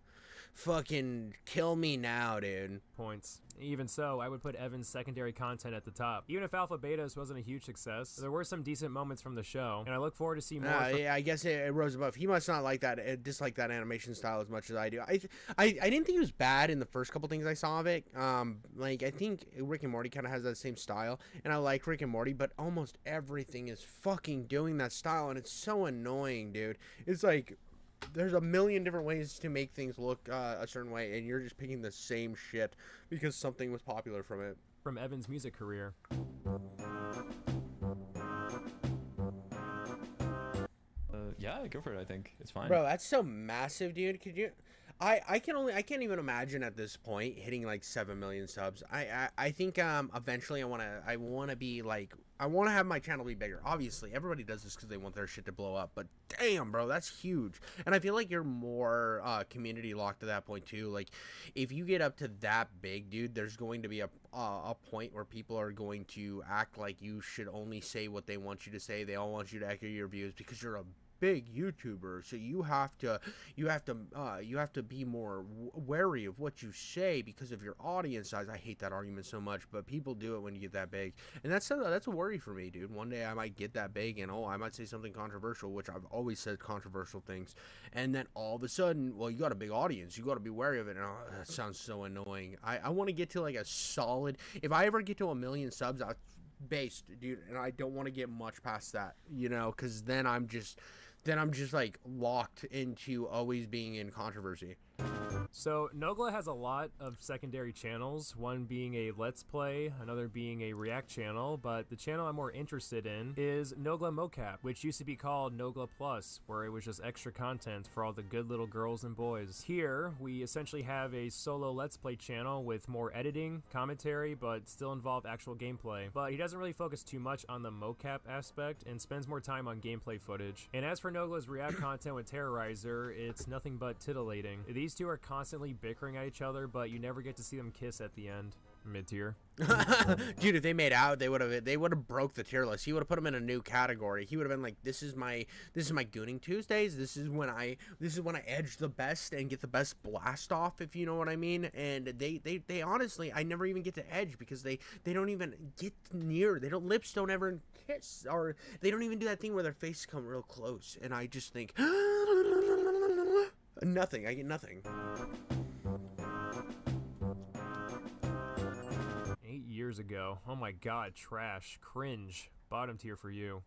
Fucking kill me now, dude. Points. Even so, I would put Evan's secondary content at the top. Even if Alpha Betas wasn't a huge success, there were some decent moments from the show, and I look forward to seeing more. Yeah, I guess it rose above. He must not like that, dislike that animation style as much as I do. I didn't think it was bad in the first couple things I saw of it. Like I think Rick and Morty kind of has that same style, and I like Rick and Morty, but almost everything is fucking doing that style, and it's so annoying, dude. It's like, there's a million different ways to make things look a certain way, and you're just picking the same shit because something was popular from it. From Evan's music career. Yeah, go for it. I think it's fine. Bro, that's so massive, dude. Could you? I can't even imagine at this point hitting like 7 million subs. I think eventually I want to be like, I want to have my channel be bigger. Obviously, everybody does this because they want their shit to blow up. But damn, bro, that's huge. And I feel like you're more community locked to that point too. Like, if you get up to that big, dude, there's going to be a point where people are going to act like you should only say what they want you to say. They all want you to echo your views because you're a big YouTuber, so you have to be more wary of what you say because of your audience size. I hate that argument so much, but people do it when you get that big, and that's a worry for me, dude. One day I might get that big, and I might say something controversial, which I've always said controversial things, and then all of a sudden, well, you got a big audience, you got to be wary of it, and that sounds so annoying. I want to get to like a solid. If I ever get to 1 million subs, based, dude, and I don't want to get much past that, you know, because then I'm just like locked into always being in controversy. So, Nogla has a lot of secondary channels, one being a Let's Play, another being a React channel, but the channel I'm more interested in is Nogla Mocap, which used to be called Nogla Plus, where it was just extra content for all the good little girls and boys. Here, we essentially have a solo Let's Play channel with more editing, commentary, but still involved actual gameplay. But he doesn't really focus too much on the mocap aspect and spends more time on gameplay footage. And as for Nogla's React content with Terrorizer, it's nothing but titillating. These two are constantly bickering at each other, but you never get to see them kiss at the end. Mid-tier. Dude, if they made out, they would have broke the tier list. He would have put him in a new category. He would have been like, this is my Gooning Tuesdays. This is when I edge the best and get the best blast off, if you know what I mean. And they honestly, I never even get to edge because they don't even get near. Lips don't ever kiss, or they don't even do that thing where their faces come real close. And I just think nothing. I get nothing. 8 years ago. Oh my god, trash. Cringe. Bottom tier for you.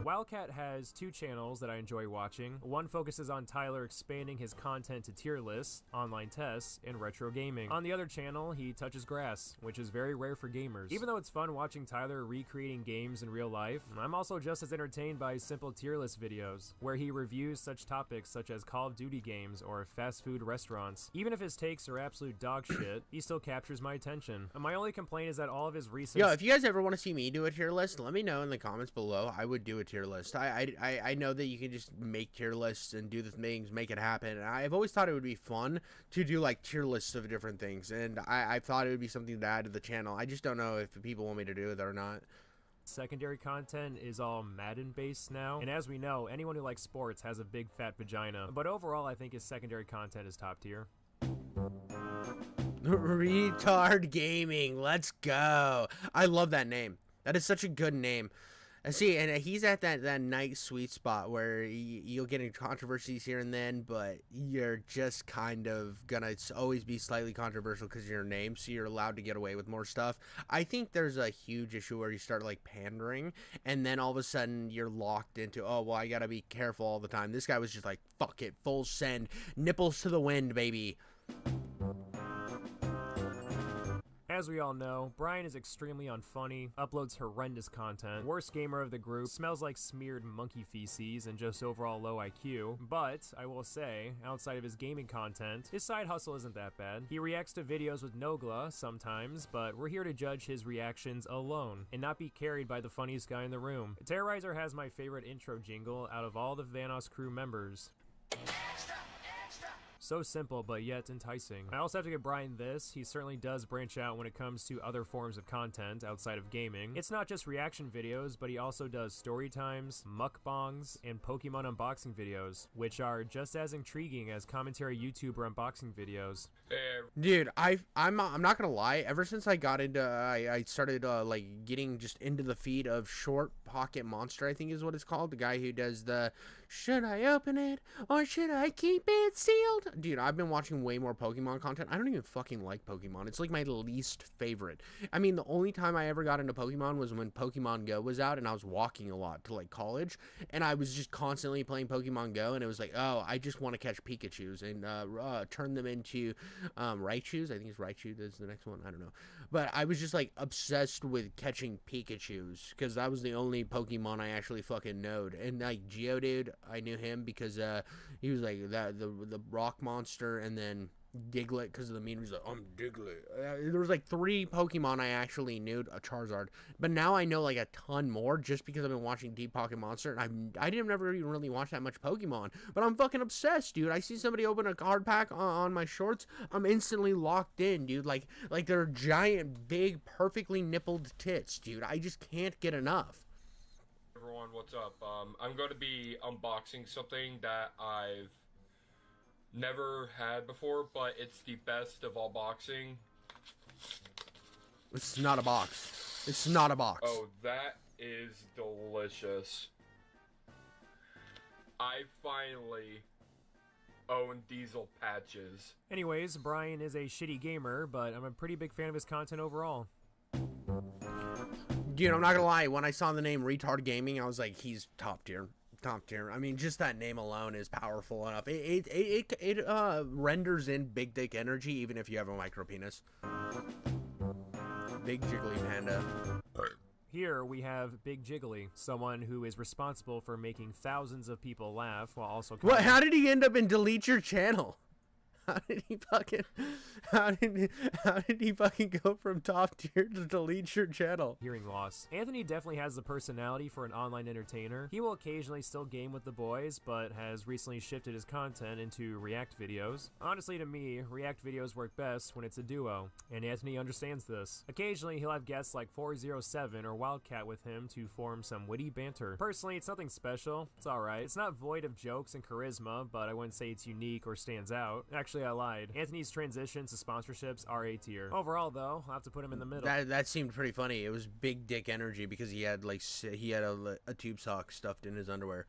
Wildcat has two channels that I enjoy watching. One focuses on Tyler expanding his content to tier lists, online tests, and retro gaming. On the other channel, he touches grass, which is very rare for gamers. Even though it's fun watching Tyler recreating games in real life, I'm also just as entertained by simple tier list videos, where he reviews such topics such as Call of Duty games or fast food restaurants. Even if his takes are absolute dog shit, he still captures my attention. And my only complaint is that all of his recent— Yo, if you guys ever want to see me do a tier list, let me know in the comments below. I would do a tier list. I know that you can just make tier lists and do the things, make it happen. And I've always thought it would be fun to do like tier lists of different things, and I thought it would be something to add to the channel. I just don't know if people want me to do it or not. Secondary content is all Madden based now, and as we know, anyone who likes sports has a big fat vagina. But overall, I think his secondary content is top tier. Retard Gaming, let's go. I love that name. That is such a good name. And see, and he's at that nice sweet spot where you'll get into controversies here and then, but you're just kind of gonna always be slightly controversial because of your name, so you're allowed to get away with more stuff. I think there's a huge issue where you start like pandering, and then all of a sudden you're locked into, oh well, I gotta be careful all the time. This guy was just like, fuck it, full send, nipples to the wind, baby. As we all know, Brian is extremely unfunny, uploads horrendous content, worst gamer of the group, smells like smeared monkey feces, and just overall low IQ. But, I will say, outside of his gaming content, his side hustle isn't that bad. He reacts to videos with Nogla sometimes, but we're here to judge his reactions alone, and not be carried by the funniest guy in the room. Terrorizer has my favorite intro jingle out of all the Vanoss crew members. So simple, but yet enticing. I also have to give Brian this. He certainly does branch out when it comes to other forms of content outside of gaming. It's not just reaction videos, but he also does story times, mukbangs, and Pokemon unboxing videos, which are just as intriguing as commentary YouTuber unboxing videos. Dude, I'm not gonna lie. Ever since I got into, I started like getting just into the feed of Short Pocket Monster, I think is what it's called. The guy who does the, should I open it or should I keep it sealed? Dude, I've been watching way more Pokemon content. I don't even fucking like Pokemon. It's like my least favorite. I mean, the only time I ever got into Pokemon was when Pokemon Go was out and I was walking a lot to like college, and I was just constantly playing Pokemon Go, and it was like, oh, I just want to catch Pikachus and turn them into Raichus. I think it's Raichu that's the next one. I don't know. But I was just like obsessed with catching Pikachus because that was the only Pokemon I actually fucking knowed. And like Geodude, I knew him because he was like the rock monster, and then Diglett because of the meme. He's like, I'm Diglett. There was like 3 Pokemon I actually knew, a Charizard, but now I know like a ton more just because I've been watching Deep Pocket Monster, and I didn't never even really watch that much Pokemon, but I'm fucking obsessed, dude. I see somebody open a card pack on my shorts, I'm instantly locked in, dude. Like they're giant, big, perfectly nippled tits, dude. I just can't get enough. Everyone, what's up? I'm going to be unboxing something that I've never had before, but it's the best of all boxing. It's not a box. It's not a box. Oh, that is delicious. I finally own Diesel patches. Anyways, Brian is a shitty gamer, but I'm a pretty big fan of his content overall. Dude, I'm not gonna lie, when I saw the name Retard Gaming, I was like, he's top tier. Top tier. I mean, just that name alone is powerful enough. It renders in big dick energy even if you have a micro penis. Big Jiggly Panda. Here we have Big Jiggly, someone who is responsible for making thousands of people laugh while also... What? How did he end up in Delete Your Channel? How did he fucking go from top tier to Delete Your Channel? Hearing loss. Anthony definitely has the personality for an online entertainer. He will occasionally still game with the boys, but has recently shifted his content into React videos. Honestly, to me, React videos work best when it's a duo, and Anthony understands this. Occasionally, he'll have guests like 407 or Wildcat with him to form some witty banter. Personally, it's nothing special. It's alright. It's not void of jokes and charisma, but I wouldn't say it's unique or stands out. Actually, I lied. Anthony's transitions to sponsorships are A tier. Overall, though, I'll have to put him in the middle. That seemed pretty funny. It was big dick energy because he had like a tube sock stuffed in his underwear.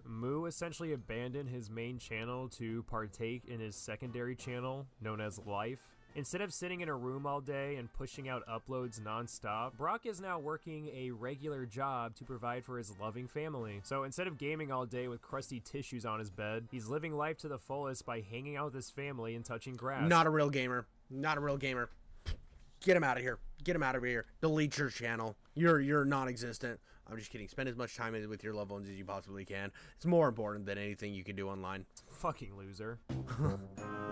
Moo essentially abandoned his main channel to partake in his secondary channel, known as Life. Instead of sitting in a room all day and pushing out uploads non-stop, Brock is now working a regular job to provide for his loving family. So instead of gaming all day with crusty tissues on his bed, he's living life to the fullest by hanging out with his family and touching grass. Not a real gamer. Not a real gamer. Get him out of here. Get him out of here. Delete your channel. You're non-existent. I'm just kidding. Spend as much time with your loved ones as you possibly can. It's more important than anything you can do online. Fucking loser.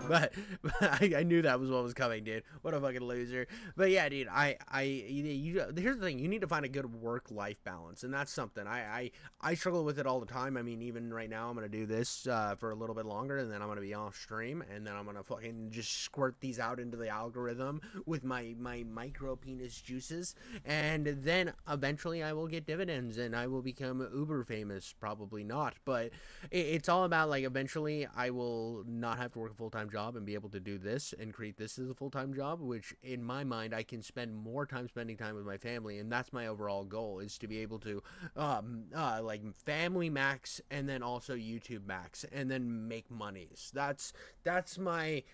but I knew that was what was coming, dude. What a fucking loser. But yeah, dude, here's the thing. You need to find a good work-life balance, and that's something. I struggle with it all the time. I mean, even right now, I'm going to do this for a little bit longer, and then I'm going to be off stream, and then I'm going to fucking just squirt these out into the algorithm with my micro penis juices, and then eventually I will get dividends, and I will become uber famous. Probably not, but it's all about, like, eventually I will not have to work a full-time job and be able to do this and create this as a full-time job, which in my mind I can spend more time spending time with my family, and that's my overall goal, is to be able to like family max and then also YouTube max and then make monies. That's my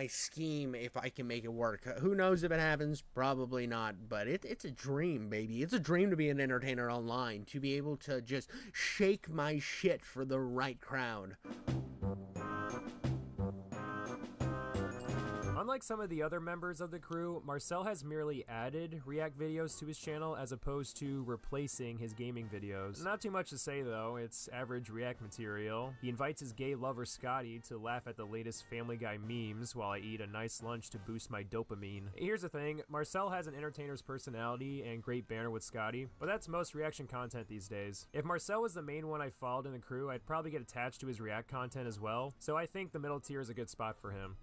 scheme, if I can make it work. Who knows if it happens? Probably not, but it's a dream, baby. It's a dream to be an entertainer online, to be able to just shake my shit for the right crowd. Unlike some of the other members of the crew, Marcel has merely added React videos to his channel as opposed to replacing his gaming videos. Not too much to say though, it's average React material. He invites his gay lover Scotty to laugh at the latest Family Guy memes while I eat a nice lunch to boost my dopamine. Here's the thing, Marcel has an entertainer's personality and great banter with Scotty, but that's most reaction content these days. If Marcel was the main one I followed in the crew, I'd probably get attached to his React content as well, so I think the middle tier is a good spot for him.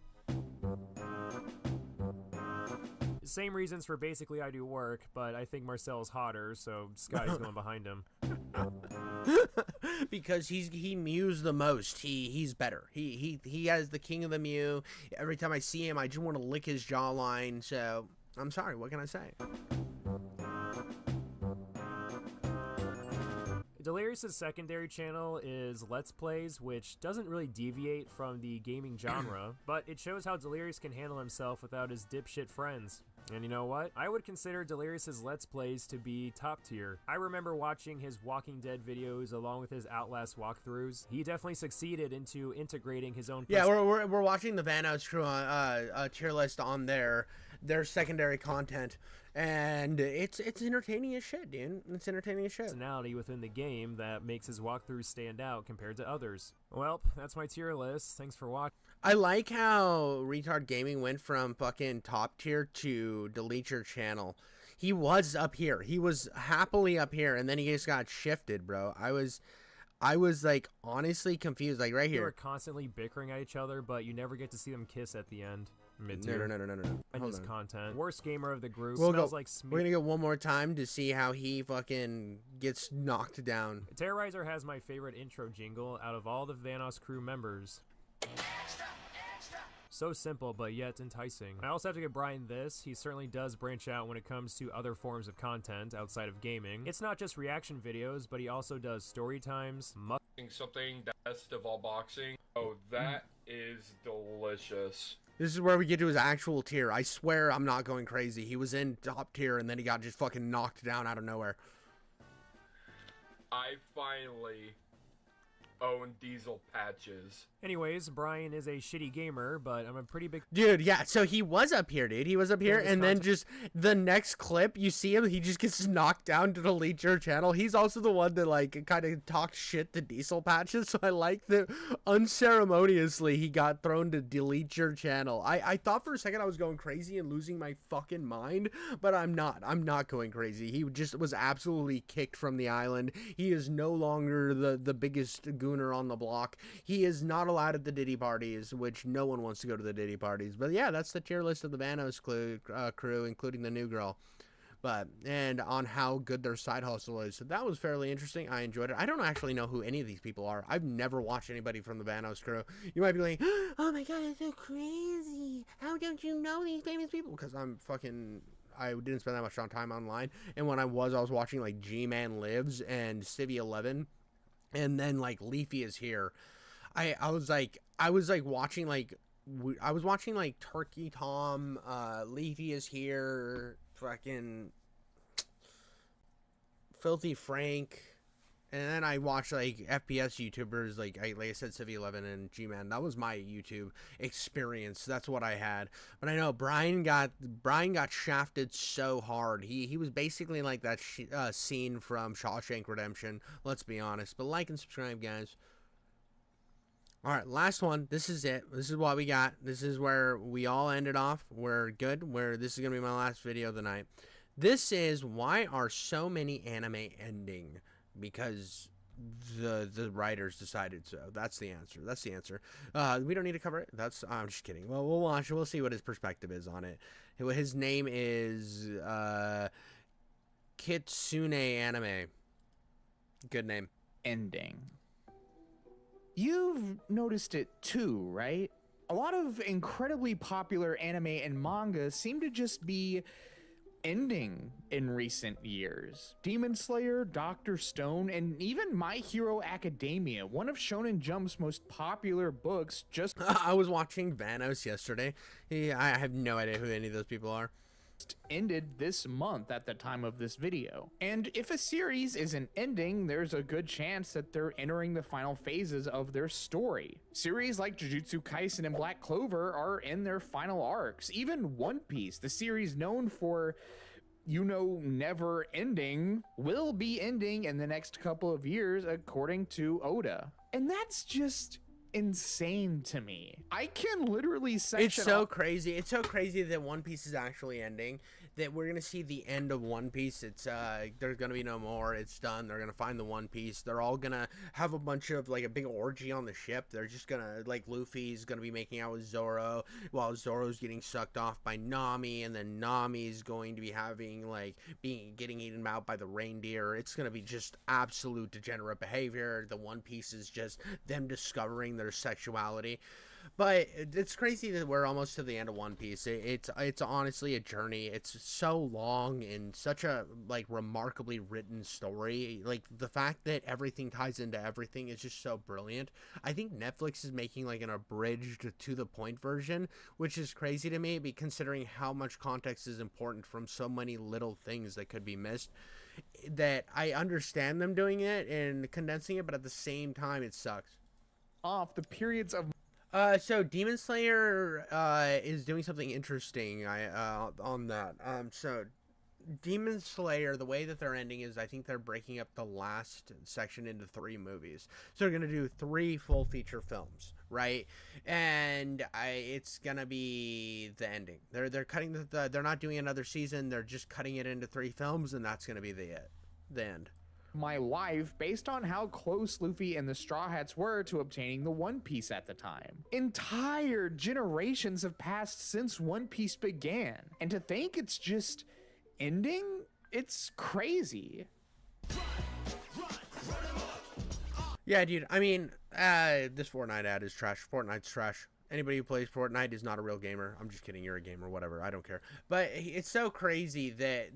Same reasons for basically I do work, but I think Marcel's hotter, so Scotty's going behind him. Because he mews the most. He's better. He has the king of the mew. Every time I see him, I just want to lick his jawline. So I'm sorry. What can I say? Delirious' secondary channel is Let's Plays, which doesn't really deviate from the gaming genre, but it shows how Delirious can handle himself without his dipshit friends. And you know what? I would consider Delirious' Let's Plays to be top tier. I remember watching his Walking Dead videos along with his Outlast walkthroughs. He definitely succeeded into integrating his own... Yeah, we're watching the Vanoss crew tier list on their secondary content, and it's entertaining as shit, dude. It's entertaining as shit. Personality within the game that makes his walkthroughs stand out compared to others. Well, that's my tier list. Thanks for watching. I like how Retard Gaming went from fucking top tier to Delete Your Channel. He was up here. He was happily up here, and then he just got shifted, bro. I was like honestly confused, like right here. They were constantly bickering at each other, but you never get to see them kiss at the end. Mid-tier. No. And his content. Worst gamer of the group. We're gonna get one more time to see how he fucking gets knocked down. Terrorizer has my favorite intro jingle out of all the Vanoss crew members. So simple, but yet enticing. I also have to give Brian this. He certainly does branch out when it comes to other forms of content outside of gaming. It's not just reaction videos, but he also does story times, something best of all boxing. Oh, that is delicious. This is where we get to his actual tier. I swear I'm not going crazy. He was in top tier and then he got just fucking knocked down out of nowhere. I finally own Diesel Patches. Anyways, Brian is a shitty gamer, but I'm a pretty big Dude, yeah, so he was up here, dude. He was up here, and then just the next clip, you see him, he just gets knocked down to delete your channel. He's also the one that, like, kind of talked shit to Diesel Patches, so I like that unceremoniously he got thrown to delete your channel. I thought for a second I was going crazy and losing my fucking mind, but I'm not. I'm not going crazy. He just was absolutely kicked from the island. He is no longer the biggest gooner on the block. He is not allowed at the Diddy parties, which no one wants to go to the Diddy parties. But yeah, that's the tier list of the Vanoss crew, including the new girl. And on how good their side hustle is. So that was fairly interesting. I enjoyed it. I don't actually know who any of these people are. I've never watched anybody from the Vanoss crew. You might be like, oh my god, it's so crazy. How don't you know these famous people? Because I didn't spend that much time online. And when I was watching like G-Man Lives and Civvy 11. And then like Leafy is here. I was watching like Turkey Tom, Leafy is here, fucking Filthy Frank, and then I watched like FPS YouTubers like I said, Civvy 11 and G-Man. That was my YouTube experience. That's what I had. But I know Brian got shafted so hard. He was basically like that scene from Shawshank Redemption. Let's be honest. But like and subscribe, guys. All right, last one. This is it. This is what we got. This is where we all ended off. We're good. This is going to be my last video of the night. This is why are so many anime ending? Because the writers decided so. That's the answer. That's the answer. We don't need to cover it. I'm just kidding. Well, we'll watch. We'll see what his perspective is on it. His name is Kitsune Anime. Good name. Ending. You've noticed it too, right? A lot of incredibly popular anime and manga seem to just be ending in recent years. Demon Slayer, Dr. Stone, and even My Hero Academia, one of Shonen Jump's most popular books, just... I was watching Vanoss yesterday. I have no idea who any of those people are. Ended this month at the time of this video. And if a series isn't ending, there's a good chance that they're entering the final phases of their story. Series like Jujutsu Kaisen and Black Clover are in their final arcs. Even One Piece, the series known for, never ending, will be ending in the next couple of years according to Oda. And that's just insane to me. I can literally section It's so crazy. It's so crazy that One Piece is actually ending. That we're gonna see the end of One Piece. It's there's gonna be no more. It's done. They're gonna find the One Piece. They're all gonna have a bunch of like a big orgy on the ship. They're just gonna like Luffy's gonna be making out with Zoro while Zoro's getting sucked off by Nami, and then Nami's going to be having like getting eaten out by the reindeer. It's gonna be just absolute degenerate behavior. The One Piece is just them discovering their sexuality. But it's crazy that we're almost to the end of One Piece. It's honestly a journey. It's so long and such a like remarkably written story. Like the fact that everything ties into everything is just so brilliant. I think Netflix is making like an abridged to the point version, which is crazy to me, considering how much context is important from so many little things that could be missed. That I understand them doing it and condensing it, but at the same time it sucks. Off the periods of so Demon Slayer is doing something interesting on that. So Demon Slayer, the way that they're ending is I think they're breaking up the last section into 3 movies. So they're going to do 3 full feature films, right? And it's going to be the ending. They're cutting they're not doing another season. They're just cutting it into 3 films, and that's going to be the end. My life based on how close Luffy and the Straw Hats were to obtaining the One Piece at the time. Entire generations have passed since One Piece began, and to think it's just ending, it's crazy. Yeah, dude, I mean, this Fortnite ad is trash. Fortnite's trash. Anybody who plays Fortnite is not a real gamer. I'm just kidding. You're a gamer, whatever. I don't care. But it's so crazy that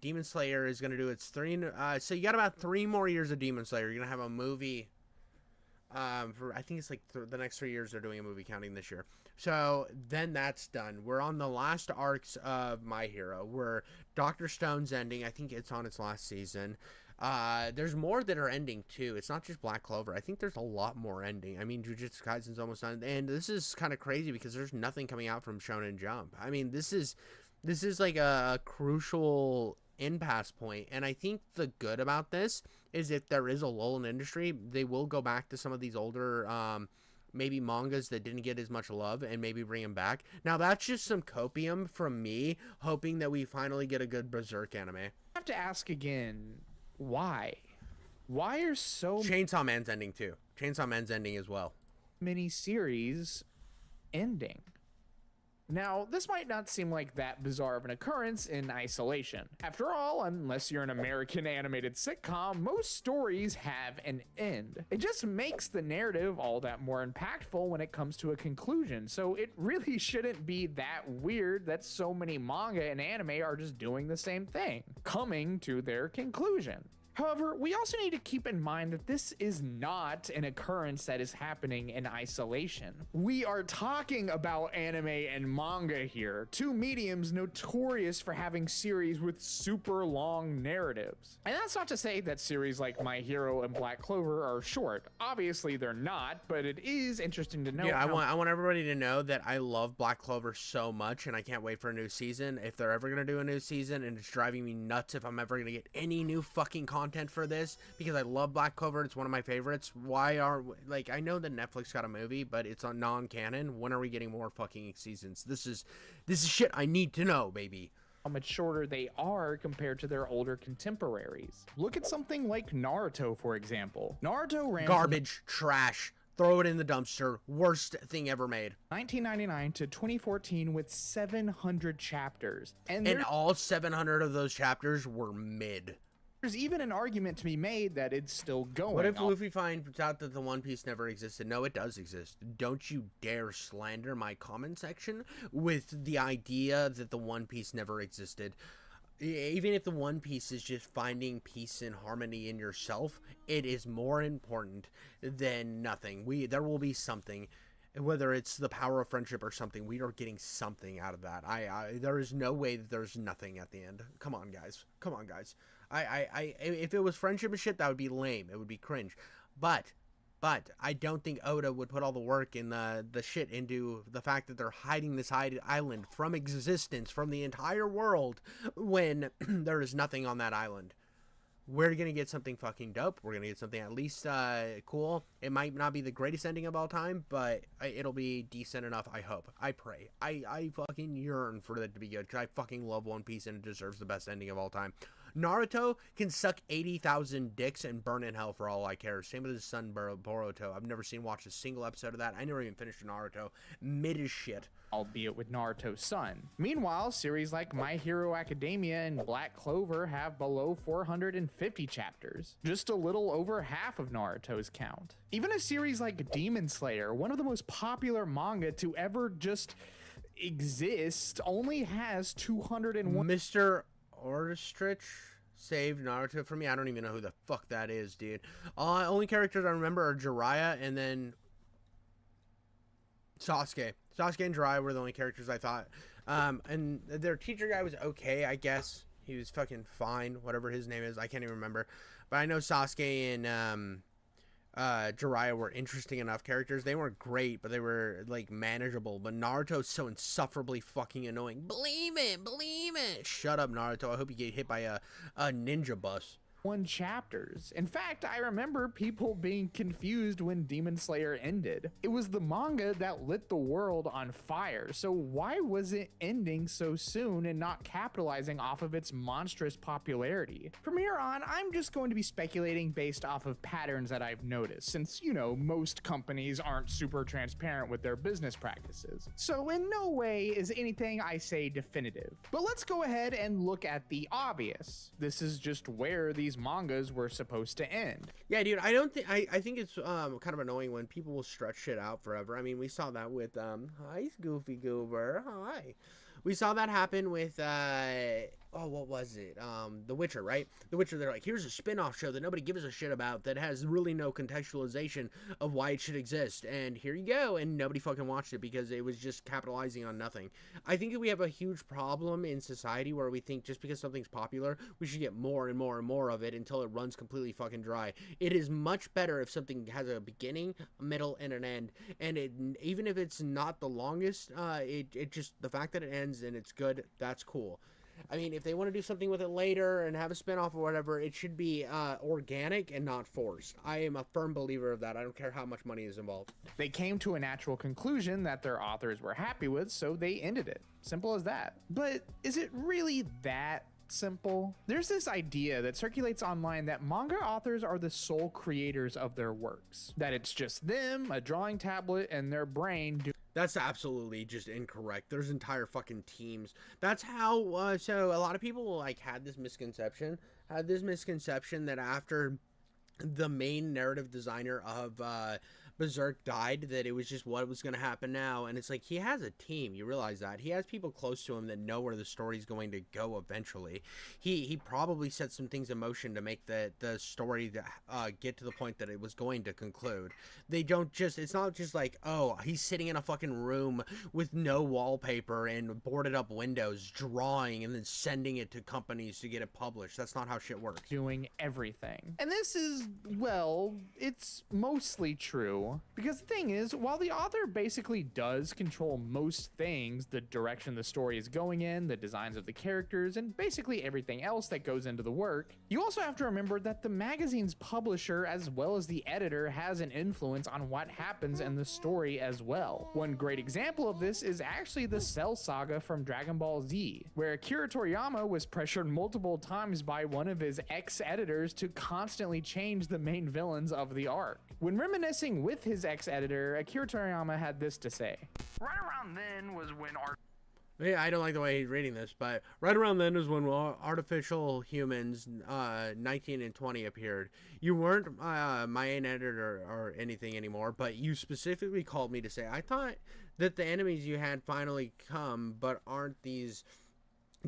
Demon Slayer is going to do its 3... so you got about 3 more years of Demon Slayer. You're going to have a movie For I think it's like the next 3 years they're doing a movie, counting this year. So then that's done. We're on the last arcs of My Hero, where Dr. Stone's ending. I think it's on its last season. There's more that are ending too. It's not just Black Clover. I think there's a lot more ending. I mean, Jujutsu Kaisen's almost done, and this is kind of crazy because there's nothing coming out from Shonen Jump. I mean, this is like a crucial impasse point, and I think the good about this is if there is a lull in industry, they will go back to some of these older maybe mangas that didn't get as much love and maybe bring them back. Now that's just some copium from me hoping that we finally get a good Berserk anime. I have to ask again, why are so Chainsaw Man's ending too. Chainsaw Man's ending as well. many series ending? Now, this might not seem like that bizarre of an occurrence in isolation. After all, unless you're an American animated sitcom, most stories have an end. It just makes the narrative all that more impactful when it comes to a conclusion, so it really shouldn't be that weird that so many manga and anime are just doing the same thing, coming to their conclusion. However, we also need to keep in mind that this is not an occurrence that is happening in isolation. We are talking about anime and manga here, two mediums notorious for having series with super long narratives. And that's not to say that series like My Hero and Black Clover are short. Obviously they're not, but it is interesting to know. Yeah, I want everybody to know that I love Black Clover so much, and I can't wait for a new season. If they're ever gonna do a new season, and it's driving me nuts if I'm ever gonna get any new fucking content for this, because I love Black Clover. It's one of my favorites. Why are, like, I know that Netflix got a movie, but it's on non-canon. When are we getting more fucking seasons? This is shit I need to know, baby. How much shorter they are compared to their older contemporaries. Look at something like Naruto, for example. Naruto ran garbage, trash. Throw it in the dumpster. Worst thing ever made. 1999 to 2014 with 700 chapters. And all 700 of those chapters were mid. There's even an argument to be made that it's still going. What if Luffy finds out that the One Piece never existed? No, it does exist. Don't you dare slander my comment section with the idea that the One Piece never existed. Even if the One Piece is just finding peace and harmony in yourself, it is more important than nothing. There will be something. Whether it's the power of friendship or something, we are getting something out of that. There is no way that there's nothing at the end. Come on, guys. Come on, guys. If it was friendship and shit, that would be lame. It would be cringe. But I don't think Oda would put all the work in the shit into the fact that they're hiding this island from existence, from the entire world, when there is nothing on that island. We're going to get something fucking dope. We're going to get something at least cool. It might not be the greatest ending of all time, but it'll be decent enough, I hope. I pray. I fucking yearn for it to be good, because I fucking love One Piece and it deserves the best ending of all time. Naruto can suck 80,000 dicks and burn in hell for all I care. Same with his son Boruto. I've never watched a single episode of that. I never even finished Naruto. Mid as shit. Albeit with Naruto's son. Meanwhile, series like My Hero Academia and Black Clover have below 450 chapters, just a little over half of Naruto's count. Even a series like Demon Slayer, one of the most popular manga to ever just exist, only has 201. Mr. Ordestrich saved Naruto for me. I don't even know who the fuck that is, dude. Only characters I remember are Jiraiya and then Sasuke. Sasuke and Jiraiya were the only characters I thought. And their teacher guy was okay, I guess. He was fucking fine, whatever his name is. I can't even remember. But I know Sasuke and Jiraiya were interesting enough characters. They weren't great, but they were, like, manageable. But Naruto's so insufferably fucking annoying. Believe it. Shut up, Naruto. I hope you get hit by a ninja bus. Chapters. In fact, I remember people being confused when Demon Slayer ended. It was the manga that lit the world on fire, so why was it ending so soon and not capitalizing off of its monstrous popularity? From here on, I'm just going to be speculating based off of patterns that I've noticed, since, you know, most companies aren't super transparent with their business practices. So in no way is anything I say definitive. But let's go ahead and look at the obvious. This is just where these mangas were supposed to end. Yeah, dude, I think it's kind of annoying when people will stretch shit out forever. I mean, we saw that with hi Goofy Goober. Hi. We saw that happen with what was it? The Witcher, right? The Witcher, they're like, here's a spin-off show that nobody gives a shit about that has really no contextualization of why it should exist. And here you go. And nobody fucking watched it because it was just capitalizing on nothing. I think that we have a huge problem in society where we think just because something's popular, we should get more and more and more of it until it runs completely fucking dry. It is much better if something has a beginning, a middle, and an end. And even if it's not the longest, it just, the fact that it ends and it's good, that's cool. I mean, if they want to do something with it later and have a spinoff or whatever, it should be organic and not forced. I am a firm believer of that. I don't care how much money is involved. They came to a natural conclusion that their authors were happy with, so they ended it. Simple as that. But is it really that simple? There's this idea that circulates online that manga authors are the sole creators of their works. That it's just them, a drawing tablet, and their brain doing. That's absolutely just incorrect. There's entire fucking teams. That's how, so a lot of people like had this misconception that after the main narrative designer of Berserk died, that it was just what was going to happen now. And it's like, he has a team. You realize that he has people close to him that know where the story's going to go eventually. He probably set some things in motion to make the story get to the point that it was going to conclude. They don't just, it's not just like, oh, he's sitting in a fucking room with no wallpaper and boarded up windows drawing and then sending it to companies to get it published. That's not how shit works. Doing everything. And this is, well, it's mostly true. Because the thing is, while the author basically does control most things, the direction the story is going in, the designs of the characters, and basically everything else that goes into the work, you also have to remember that the magazine's publisher, as well as the editor, has an influence on what happens in the story as well. One great example of this is actually the Cell Saga from Dragon Ball Z, where Akira Toriyama was pressured multiple times by one of his ex-editors to constantly change the main villains of the arc. When reminiscing with his ex-editor, Akira Toriyama had this to say. Right around then was when Yeah, I don't like the way he's reading this, but right around then is when Artificial Humans 19 and 20 appeared. You weren't my main editor or anything anymore, but you specifically called me to say, I thought that the enemies you had finally come, but aren't these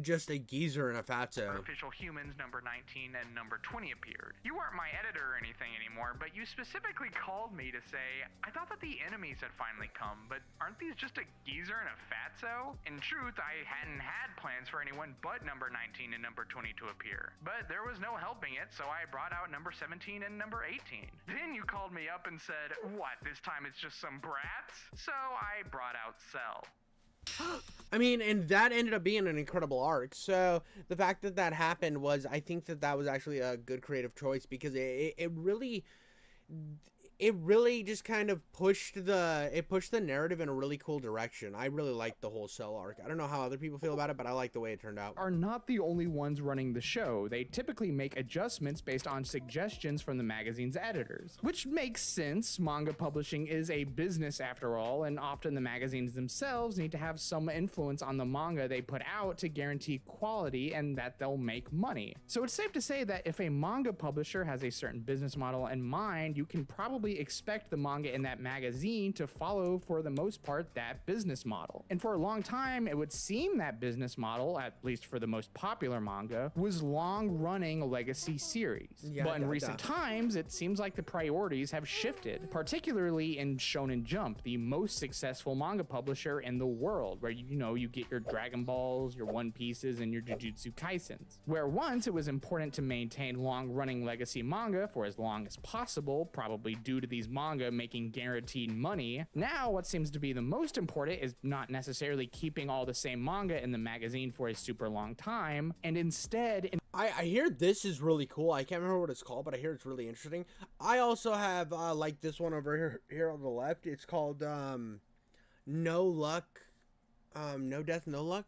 just a geezer and a fatso? Artificial Humans number 19 and number 20 appeared. You weren't my editor or anything anymore, but you specifically called me to say, I thought that the enemies had finally come, but aren't these just a geezer and a fatso? In truth, I hadn't had plans for anyone but number 19 and number 20 to appear. But there was no helping it, so I brought out number 17 and number 18. Then you called me up and said, what, this time it's just some brats? So I brought out Cell. I mean, and that ended up being an incredible arc. So the fact that that happened was, I think that was actually a good creative choice, because it really just kind of pushed the narrative in a really cool direction. I really liked the whole Cell arc. I don't know how other people feel about it, but I like the way it turned out. Are not the only ones running the show. They typically make adjustments based on suggestions from the magazine's editors, which makes sense. Manga publishing is a business after all, and often the magazines themselves need to have some influence on the manga they put out to guarantee quality and that they'll make money. So it's safe to say that if a manga publisher has a certain business model in mind, you can probably expect the manga in that magazine to follow, for the most part, that business model. And for a long time, it would seem that business model, at least for the most popular manga, was long-running legacy series. But in recent times, it seems like the priorities have shifted, particularly in Shonen Jump, the most successful manga publisher in the world, where you get your Dragon Balls, your One Pieces, and your Jujutsu Kaisens. Where once it was important to maintain long-running legacy manga for as long as possible, probably due to these manga making guaranteed money, now what seems to be the most important is not necessarily keeping all the same manga in the magazine for a super long time, and instead... I hear this is really cool. I can't remember what it's called, but I hear it's really interesting. I also have, like this one over here on the left. It's called, No Luck, No Death, No Luck?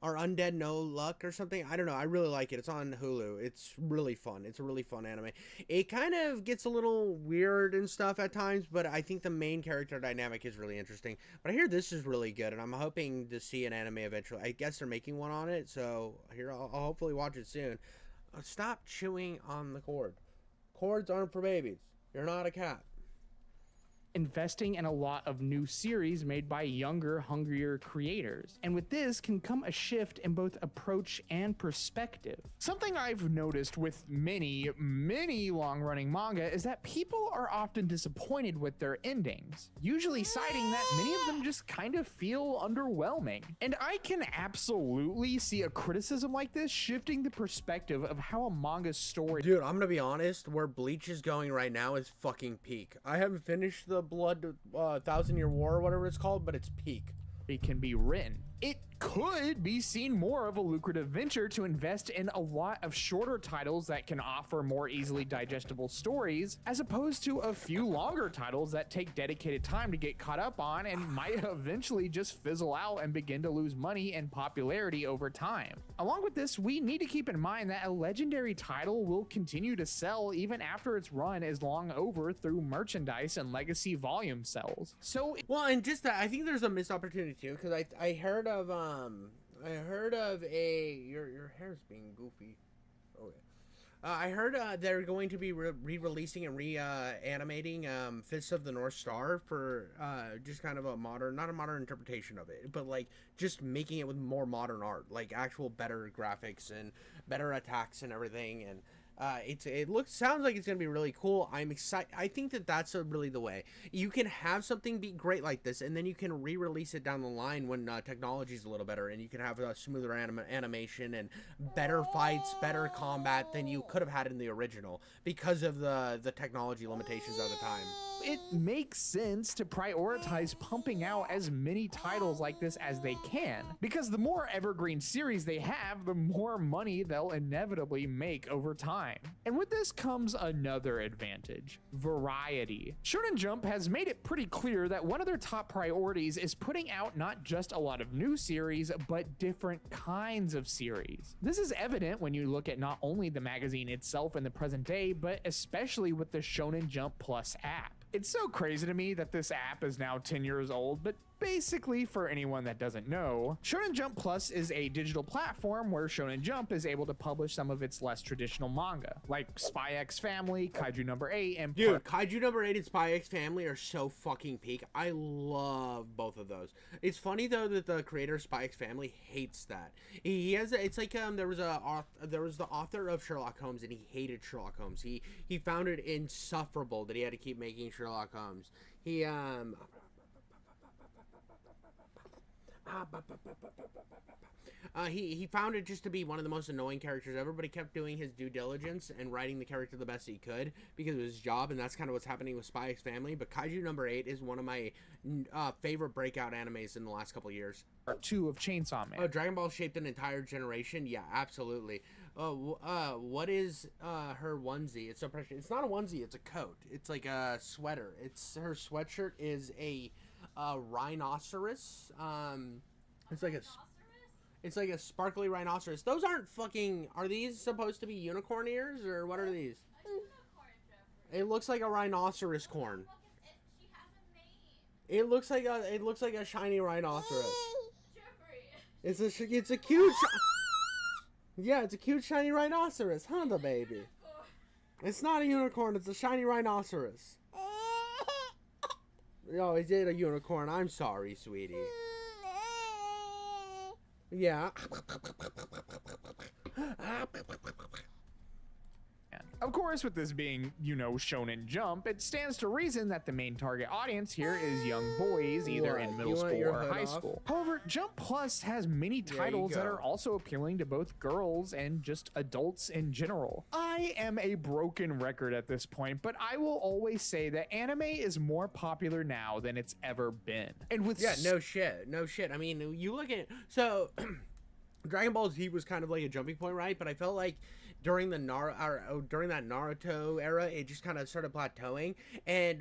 Or Undead No Luck or something. I don't know. I really like it. It's on Hulu. It's really fun. It's a really fun anime. It kind of gets a little weird and stuff at times, but I think the main character dynamic is really interesting. But I hear this is really good, and I'm hoping to see an anime eventually. I guess they're making one on it, so here I'll hopefully watch it soon. Stop chewing on the cord. Cords aren't for babies. You're not a cat. investing in a lot of new series made by younger, hungrier creators. And with this can come a shift in both approach and perspective. Something I've noticed with many long-running manga is that people are often disappointed with their endings, usually citing that many of them just kind of feel underwhelming. And I can absolutely see a criticism like this shifting the perspective of how a manga's story— Dude, I'm gonna be honest, where Bleach is going right now is fucking peak. I haven't finished the Blood 1,000-Year War or whatever it's called, but it's peak. It can be written. It could be seen more of a lucrative venture to invest in a lot of shorter titles that can offer more easily digestible stories, as opposed to a few longer titles that take dedicated time to get caught up on and might eventually just fizzle out and begin to lose money and popularity over time. Along with this, we need to keep in mind that a legendary title will continue to sell even after its run is long over through merchandise and legacy volume sales. So, well, and just that, I think there's a missed opportunity too, because I heard of your hair's being goofy. Okay. I heard they're going to be re-releasing and animating Fist of the North Star for just kind of a modern, not a modern interpretation of it, but like just making it with more modern art, like actual better graphics and better attacks and everything. And sounds like it's gonna be really cool. I'm excited. I think that that's really the way you can have something be great like this, and then you can re-release it down the line when technology is a little better, and you can have a smoother animation and better fights, better combat than you could have had in the original because of the technology limitations of the time. It makes sense to prioritize pumping out as many titles like this as they can, because the more evergreen series they have, the more money they'll inevitably make over time. And with this comes another advantage: variety. Shonen Jump has made it pretty clear that one of their top priorities is putting out not just a lot of new series, but different kinds of series. This is evident when you look at not only the magazine itself in the present day, but especially with the Shonen Jump Plus app. It's so crazy to me that this app is now 10 years old, but basically, for anyone that doesn't know, Shonen Jump Plus is a digital platform where Shonen Jump is able to publish some of its less traditional manga, like Spy X Family, Kaiju Number 8, and— Dude, Kaiju Number 8 and Spy X Family are so fucking peak. I love both of those. It's funny though that the creator of Spy X Family hates that. He has it's like there was the author of Sherlock Holmes, and he hated Sherlock Holmes. He found it insufferable that he had to keep making Sherlock Holmes. He found it just to be one of the most annoying characters ever, but he kept doing his due diligence and writing the character the best he could because of his job, and that's kind of what's happening with Spy X Family. But Kaiju Number 8 is one of my favorite breakout animes in the last couple of years. Part 2 of Chainsaw Man. Oh, Dragon Ball shaped an entire generation? Yeah, absolutely. What is her onesie? It's so precious. It's not a onesie, it's a coat. It's like a sweater. Her sweatshirt is a rhinoceros. It's like a sparkly rhinoceros. Those aren't fucking— are these supposed to be unicorn ears, or what are these? It looks like a rhinoceros corn. It looks like a shiny rhinoceros. It's a cute yeah, it's a cute shiny rhinoceros, huh, the baby? It's not a unicorn, it's a shiny rhinoceros. Oh, is it a unicorn? I'm sorry, sweetie. Yeah. Of course, with this being, Shonen Jump, it stands to reason that the main target audience here is young boys, either in middle school or high school. However, Jump Plus has many titles that are also appealing to both girls and just adults in general. I am a broken record at this point, but I will always say that anime is more popular now than it's ever been. And with— yeah, no shit. I mean, you look at— so Dragon Ball Z was kind of like a jumping point, right? But I felt like during that Naruto era, it just kind of started plateauing, and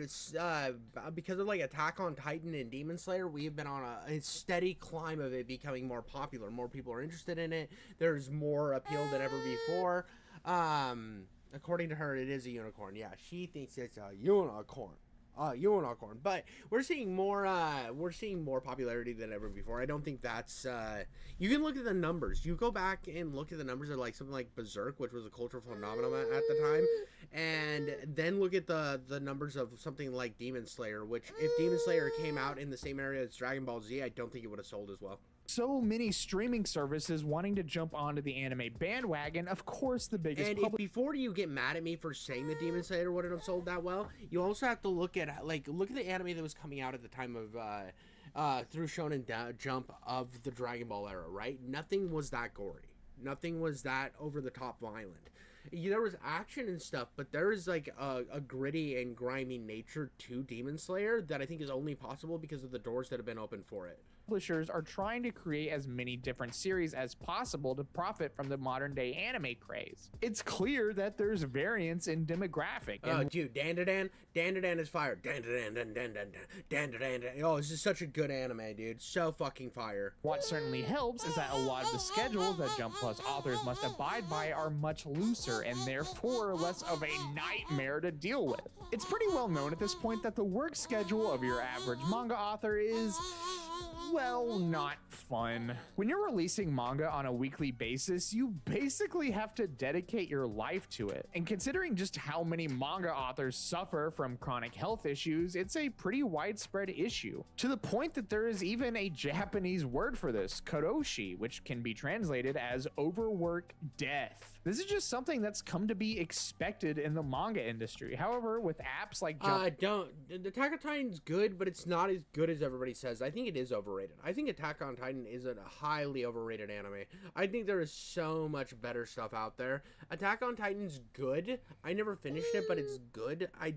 because of like Attack on Titan and Demon Slayer, we've been on a steady climb of it becoming more popular. More people are interested in it. There's more appeal than ever before. According to her, it is a unicorn. Yeah, she thinks it's a unicorn. Unicorn. But we're seeing more popularity than ever before. I don't think that's you can look at the numbers. You go back and look at the numbers of like something like Berserk, which was a cultural phenomenon at the time, and then look at the numbers of something like Demon Slayer, which if Demon Slayer came out in the same area as Dragon Ball Z, I don't think it would have sold as well. So many streaming services wanting to jump onto the anime bandwagon. Of course, the biggest and before you get mad at me for saying that Demon Slayer wouldn't have sold that well, you also have to look at the anime that was coming out at the time of through Shonen Jump of the Dragon Ball era, right? Nothing was that gory. Nothing was that over the top violent. There was action and stuff, but there is like a gritty and grimy nature to Demon Slayer that I think is only possible because of the doors that have been opened for it. Publishers are trying to create as many different series as possible to profit from the modern day anime craze. It's clear that there's variance in demographic. Oh, dude, Dan is fire. Dan. Oh, this is such a good anime, dude. So fucking fire. What certainly helps is that a lot of the schedules that Jump Plus authors must abide by are much looser and therefore less of a nightmare to deal with. It's pretty well known at this point that the work schedule of your average manga author is, well, not fun. When you're releasing manga on a weekly basis, you basically have to dedicate your life to it. And considering just how many manga authors suffer from chronic health issues, it's a pretty widespread issue. To the point that there is even a Japanese word for this, karoshi, which can be translated as overwork death. This is just something that's come to be expected in the manga industry. However, with apps like Attack on Titan's good, but it's not as good as everybody says. I think it is overrated. I think Attack on Titan is a highly overrated anime. I think there is so much better stuff out there. Attack on Titan's good. I never finished it, but it's good. I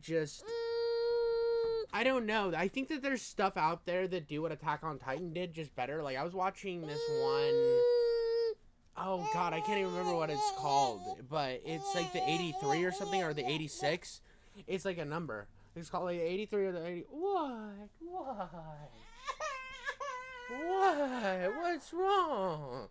don't know. I think that there's stuff out there that do what Attack on Titan did, just better. Like, I was watching this one... Oh, God, I can't even remember what it's called. But it's like the 83 or something, or the 86. It's like a number. It's called like the 83 or the 80... What? What's wrong?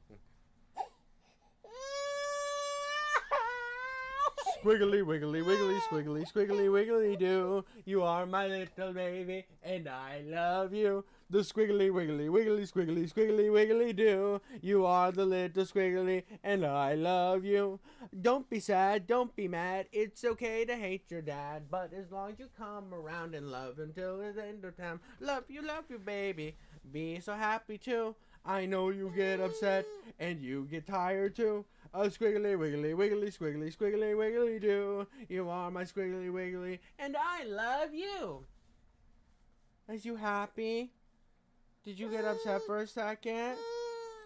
Squiggly, wiggly, wiggly, squiggly, squiggly, wiggly do. You are my little baby, and I love you. The squiggly, wiggly, wiggly, squiggly, squiggly, wiggly do. You are the little squiggly, and I love you. Don't be sad, don't be mad. It's okay to hate your dad, but as long as you come around and love him till the end of time. Love you, baby. Be so happy too. I know you get upset and you get tired too. A squiggly wiggly wiggly squiggly squiggly wiggly do. You are my squiggly wiggly and I love you. Is you happy? Did you get upset for a second?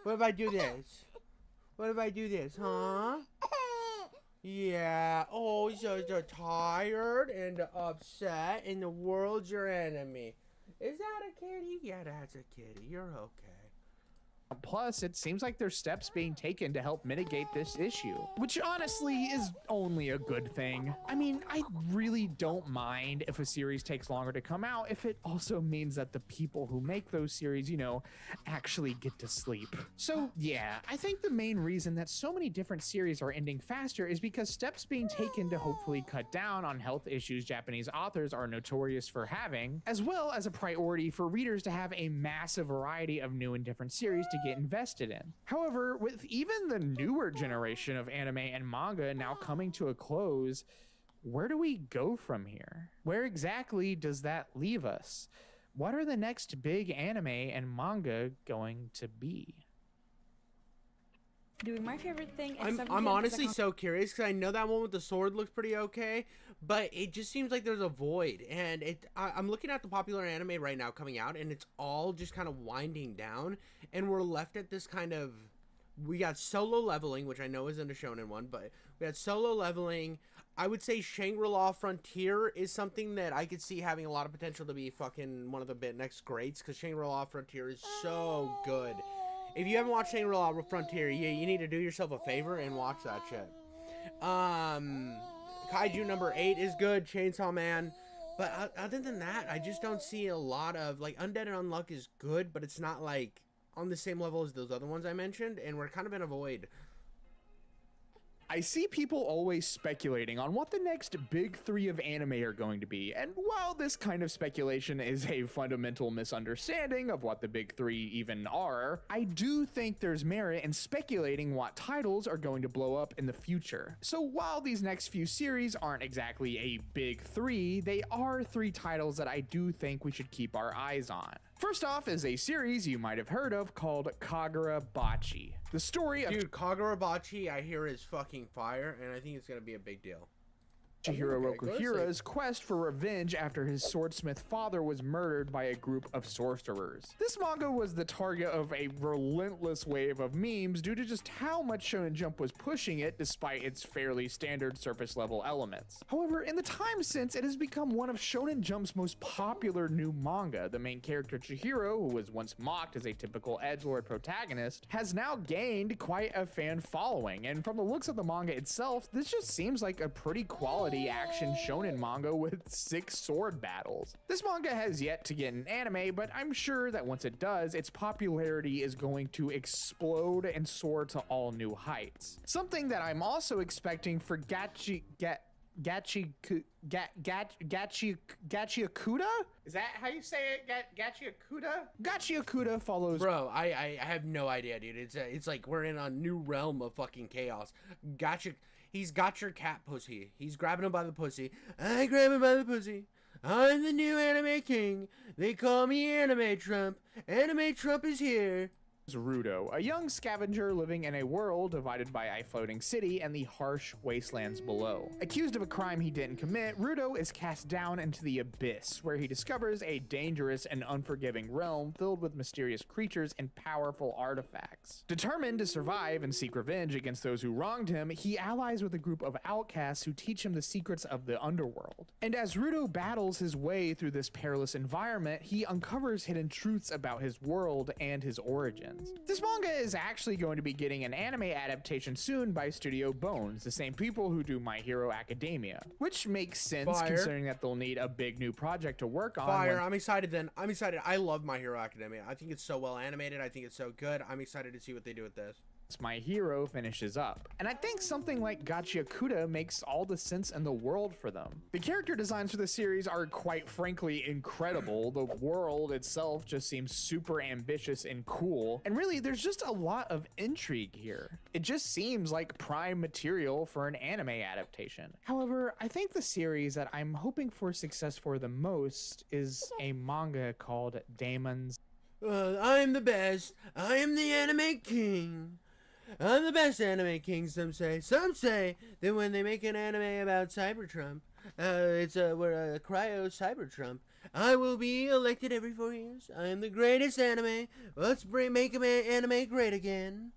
What if I do this? What if I do this, huh? Yeah. Oh, you're tired and upset and the world's your enemy. Is that a kitty? Yeah, that's a kitty. You're okay. Plus, it seems like there's steps being taken to help mitigate this issue, which honestly is only a good thing. I mean, I really don't mind if a series takes longer to come out if it also means that the people who make those series, actually get to sleep. So yeah, I think the main reason that so many different series are ending faster is because steps being taken to hopefully cut down on health issues Japanese authors are notorious for having, as well as a priority for readers to have a massive variety of new and different series to get invested in. However, with even the newer generation of anime and manga now coming to a close, where do we go from here? Where exactly does that leave us? What are the next big anime and manga going to be? Doing my favorite thing. I'm honestly so curious because I know that one with the sword looks pretty okay, but it just seems like there's a void. And I'm looking at the popular anime right now coming out, and it's all just kind of winding down, and we're left at this kind of. We got Solo Leveling, which I know isn't a shonen one, but we had Solo Leveling. I would say Shangri-La Frontier is something that I could see having a lot of potential to be fucking one of the next greats, because Shangri-La Frontier is so good. If you haven't watched Shangri-La Frontier, you need to do yourself a favor and watch that shit. Kaiju number 8 is good, Chainsaw Man. But other than that, I just don't see a lot of, like, Undead and Unluck is good, but it's not, like, on the same level as those other ones I mentioned, and we're kind of in a void. I see people always speculating on what the next big three of anime are going to be, and while this kind of speculation is a fundamental misunderstanding of what the big three even are, I do think there's merit in speculating what titles are going to blow up in the future. So while these next few series aren't exactly a big three, they are three titles that I do think we should keep our eyes on. First off is a series you might have heard of called Kagurabachi. The story of Dude, Kagurabachi I hear is fucking fire, and I think it's gonna be a big deal. Chihiro Okay, go Rokuhira's quest for revenge after his swordsmith father was murdered by a group of sorcerers. This manga was the target of a relentless wave of memes due to just how much Shonen Jump was pushing it despite its fairly standard surface level elements. However, in the time since, it has become one of Shonen Jump's most popular new manga. The main character Chihiro, who was once mocked as a typical edgelord protagonist, has now gained quite a fan following, and from the looks of the manga itself, this just seems like a pretty quality action shonen manga with 6 sword battles. This manga has yet to get an anime, but I'm sure that once it does, its popularity is going to explode and soar to all new heights. Something that I'm also expecting for Gachiakuda? Is that how you say it? Gachiakuda? Gachiakuda follows. Bro, I have no idea, dude. It's like we're in a new realm of fucking chaos. He's got your cat pussy. He's grabbing him by the pussy. I grab him by the pussy. I'm the new anime king. They call me Anime Trump. Anime Trump is here. Rudo, a young scavenger living in a world divided by a floating city and the harsh wastelands below. Accused of a crime he didn't commit, Rudo is cast down into the abyss, where he discovers a dangerous and unforgiving realm filled with mysterious creatures and powerful artifacts. Determined to survive and seek revenge against those who wronged him, he allies with a group of outcasts who teach him the secrets of the underworld. And as Rudo battles his way through this perilous environment, he uncovers hidden truths about his world and his origins. This manga is actually going to be getting an anime adaptation soon by Studio Bones, the same people who do My Hero Academia, which makes sense considering that they'll need a big new project to work on. I'm excited then. I'm excited. I love My Hero Academia. I think it's so well animated. I think it's so good. I'm excited to see what they do with this. My Hero finishes up. And I think something like Gachiakuda makes all the sense in the world for them. The character designs for the series are quite frankly incredible. The world itself just seems super ambitious and cool. And really, there's just a lot of intrigue here. It just seems like prime material for an anime adaptation. However, I think the series that I'm hoping for success for the most is a manga called Daemons. I'm the best. I am the anime king. I'm the best anime king, some say. Some say that when they make an anime about Cybertrump, we're a cryo Cybertrump, I will be elected every 4 years. I am the greatest anime. Let's make anime great again.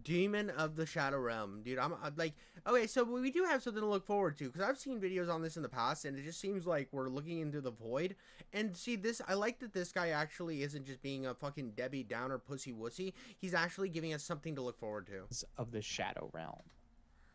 Demon of the Shadow Realm. Dude, I'm like, okay, so we do have something to look forward to, because I've seen videos on this in the past, and it just seems like we're looking into the void. And see, I like that this guy actually isn't just being a fucking Debbie Downer pussy wussy. He's actually giving us something to look forward to. Of the Shadow Realm.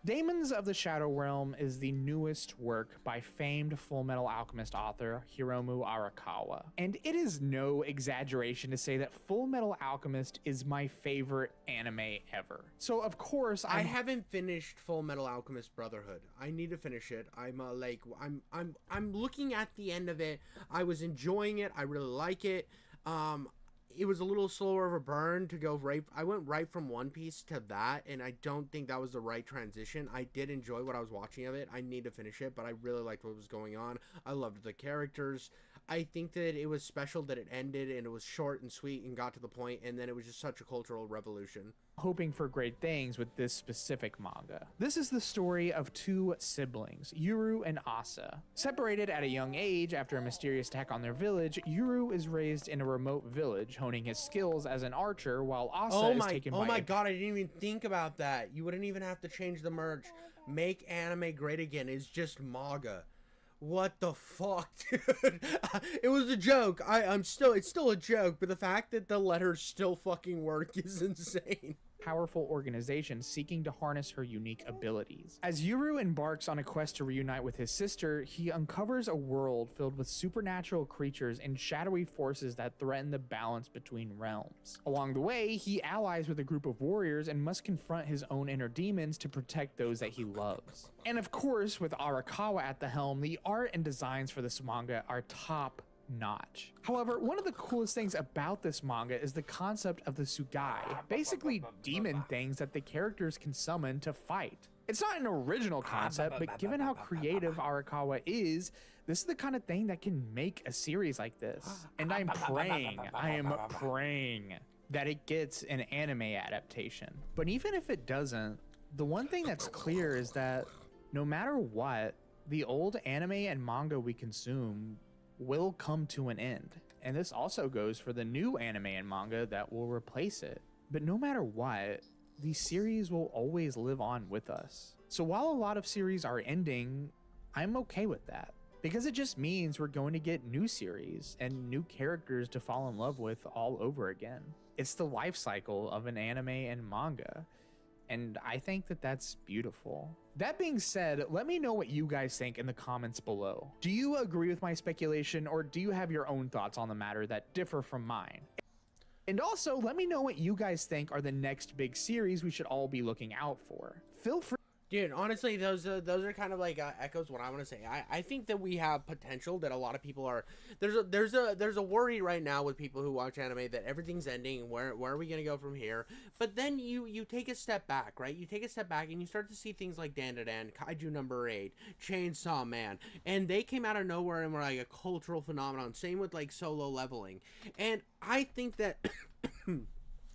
Daemons of the Shadow Realm is the newest work by famed Fullmetal Alchemist author Hiromu Arakawa. And it is no exaggeration to say that Fullmetal Alchemist is my favorite anime ever. So of course I haven't finished Fullmetal Alchemist Brotherhood. I need to finish it. I'm looking at the end of it. I was enjoying it. I really like it. It was a little slower of a burn to go right. I went right from One Piece to that, and I don't think that was the right transition. I did enjoy what I was watching of it. I need to finish it, but I really liked what was going on. I loved the characters. I think that it was special that it ended and it was short and sweet and got to the point, and then it was just such a cultural revolution. Hoping for great things with this specific manga. This is the story of two siblings, Yuru and Asa. Separated at a young age after a mysterious attack on their village, Yuru is raised in a remote village, honing his skills as an archer, while Asa is taken by... Oh my god, I didn't even think about that. You wouldn't even have to change the merch. Make anime great again is just manga. What the fuck, dude? It was a joke. It's still a joke, but the fact that the letters still fucking work is insane. powerful organization seeking to harness her unique abilities. As Yuru embarks on a quest to reunite with his sister, he uncovers a world filled with supernatural creatures and shadowy forces that threaten the balance between realms. Along the way, he allies with a group of warriors and must confront his own inner demons to protect those that he loves. And of course, with Arakawa at the helm, the art and designs for this manga are top notch. However, one of the coolest things about this manga is the concept of the Sugai, basically demon things that the characters can summon to fight. It's not an original concept, but given how creative Arakawa is, this is the kind of thing that can make a series like this. And I am praying that it gets an anime adaptation. But even if it doesn't, the one thing that's clear is that no matter what, the old anime and manga we consume will come to an end. And this also goes for the new anime and manga that will replace it. But no matter what, these series will always live on with us. So while a lot of series are ending, I'm okay with that, because it just means we're going to get new series and new characters to fall in love with all over again. It's the life cycle of an anime and manga, and I think that that's beautiful. That being said, let me know what you guys think in the comments below. Do you agree with my speculation, or do you have your own thoughts on the matter that differ from mine? And also, let me know what you guys think are the next big series we should all be looking out for. Feel free. Dude, honestly, those are kind of like echoes what I want to say. I think that we have potential that a lot of people are. There's a worry right now with people who watch anime that everything's ending. Where are we gonna go from here? But then you take a step back, right? You take a step back and you start to see things like Dandadan, Kaiju Number 8, Chainsaw Man, and they came out of nowhere and were like a cultural phenomenon. Same with like Solo Leveling, and I think that.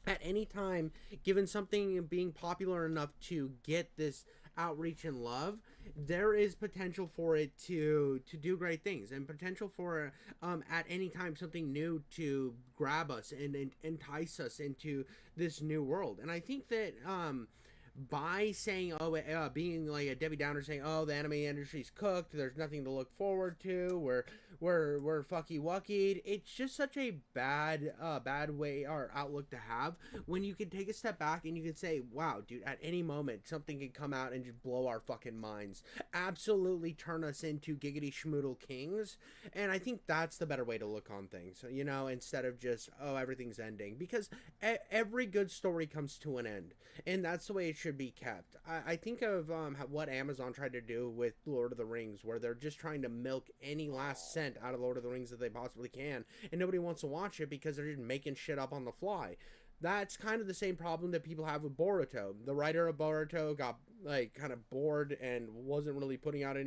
At any time, given something being popular enough to get this outreach and love, there is potential for it to do great things, and potential for at any time something new to grab us and entice us into this new world. And I think that by saying being like a Debbie Downer, saying the anime industry's cooked, there's nothing to look forward to, we're fucky wuckied, it's just such a bad way or outlook to have, when you can take a step back and you can say, wow, dude, at any moment something can come out and just blow our fucking minds, absolutely turn us into giggity schmoodle kings. And I think that's the better way to look on things, you know, instead of just everything's ending, because every good story comes to an end, and that's the way it should be kept. I think of what Amazon tried to do with Lord of the Rings, where they're just trying to milk any last cent out of Lord of the Rings that they possibly can, and nobody wants to watch it because they're just making shit up on the fly. That's kind of the same problem that people have with Boruto. The writer of Boruto got like kind of bored and wasn't really putting out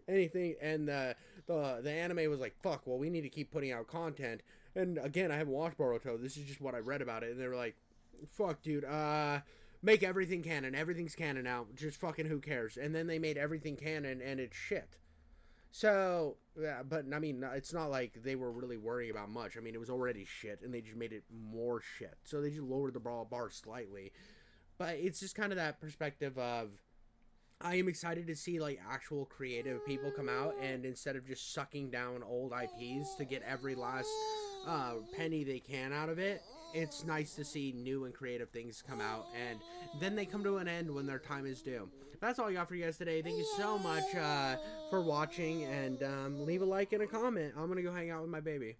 anything, and the anime was like, fuck, well, we need to keep putting out content. And again, I haven't watched Boruto, this is just what I read about it, and they were like, fuck, dude, make everything canon, everything's canon now, just fucking who cares. And then they made everything canon and it's shit. So, yeah, but I mean, it's not like they were really worrying about much. I mean, it was already shit, and they just made it more shit. So they just lowered the bar slightly. But it's just kind of that perspective of, I am excited to see like actual creative people come out, and instead of just sucking down old IPs to get every last penny they can out of it, it's nice to see new and creative things come out, and then they come to an end when their time is due. That's all I got for you guys today. Thank you so much for watching, and leave a like and a comment. I'm gonna go hang out with my baby.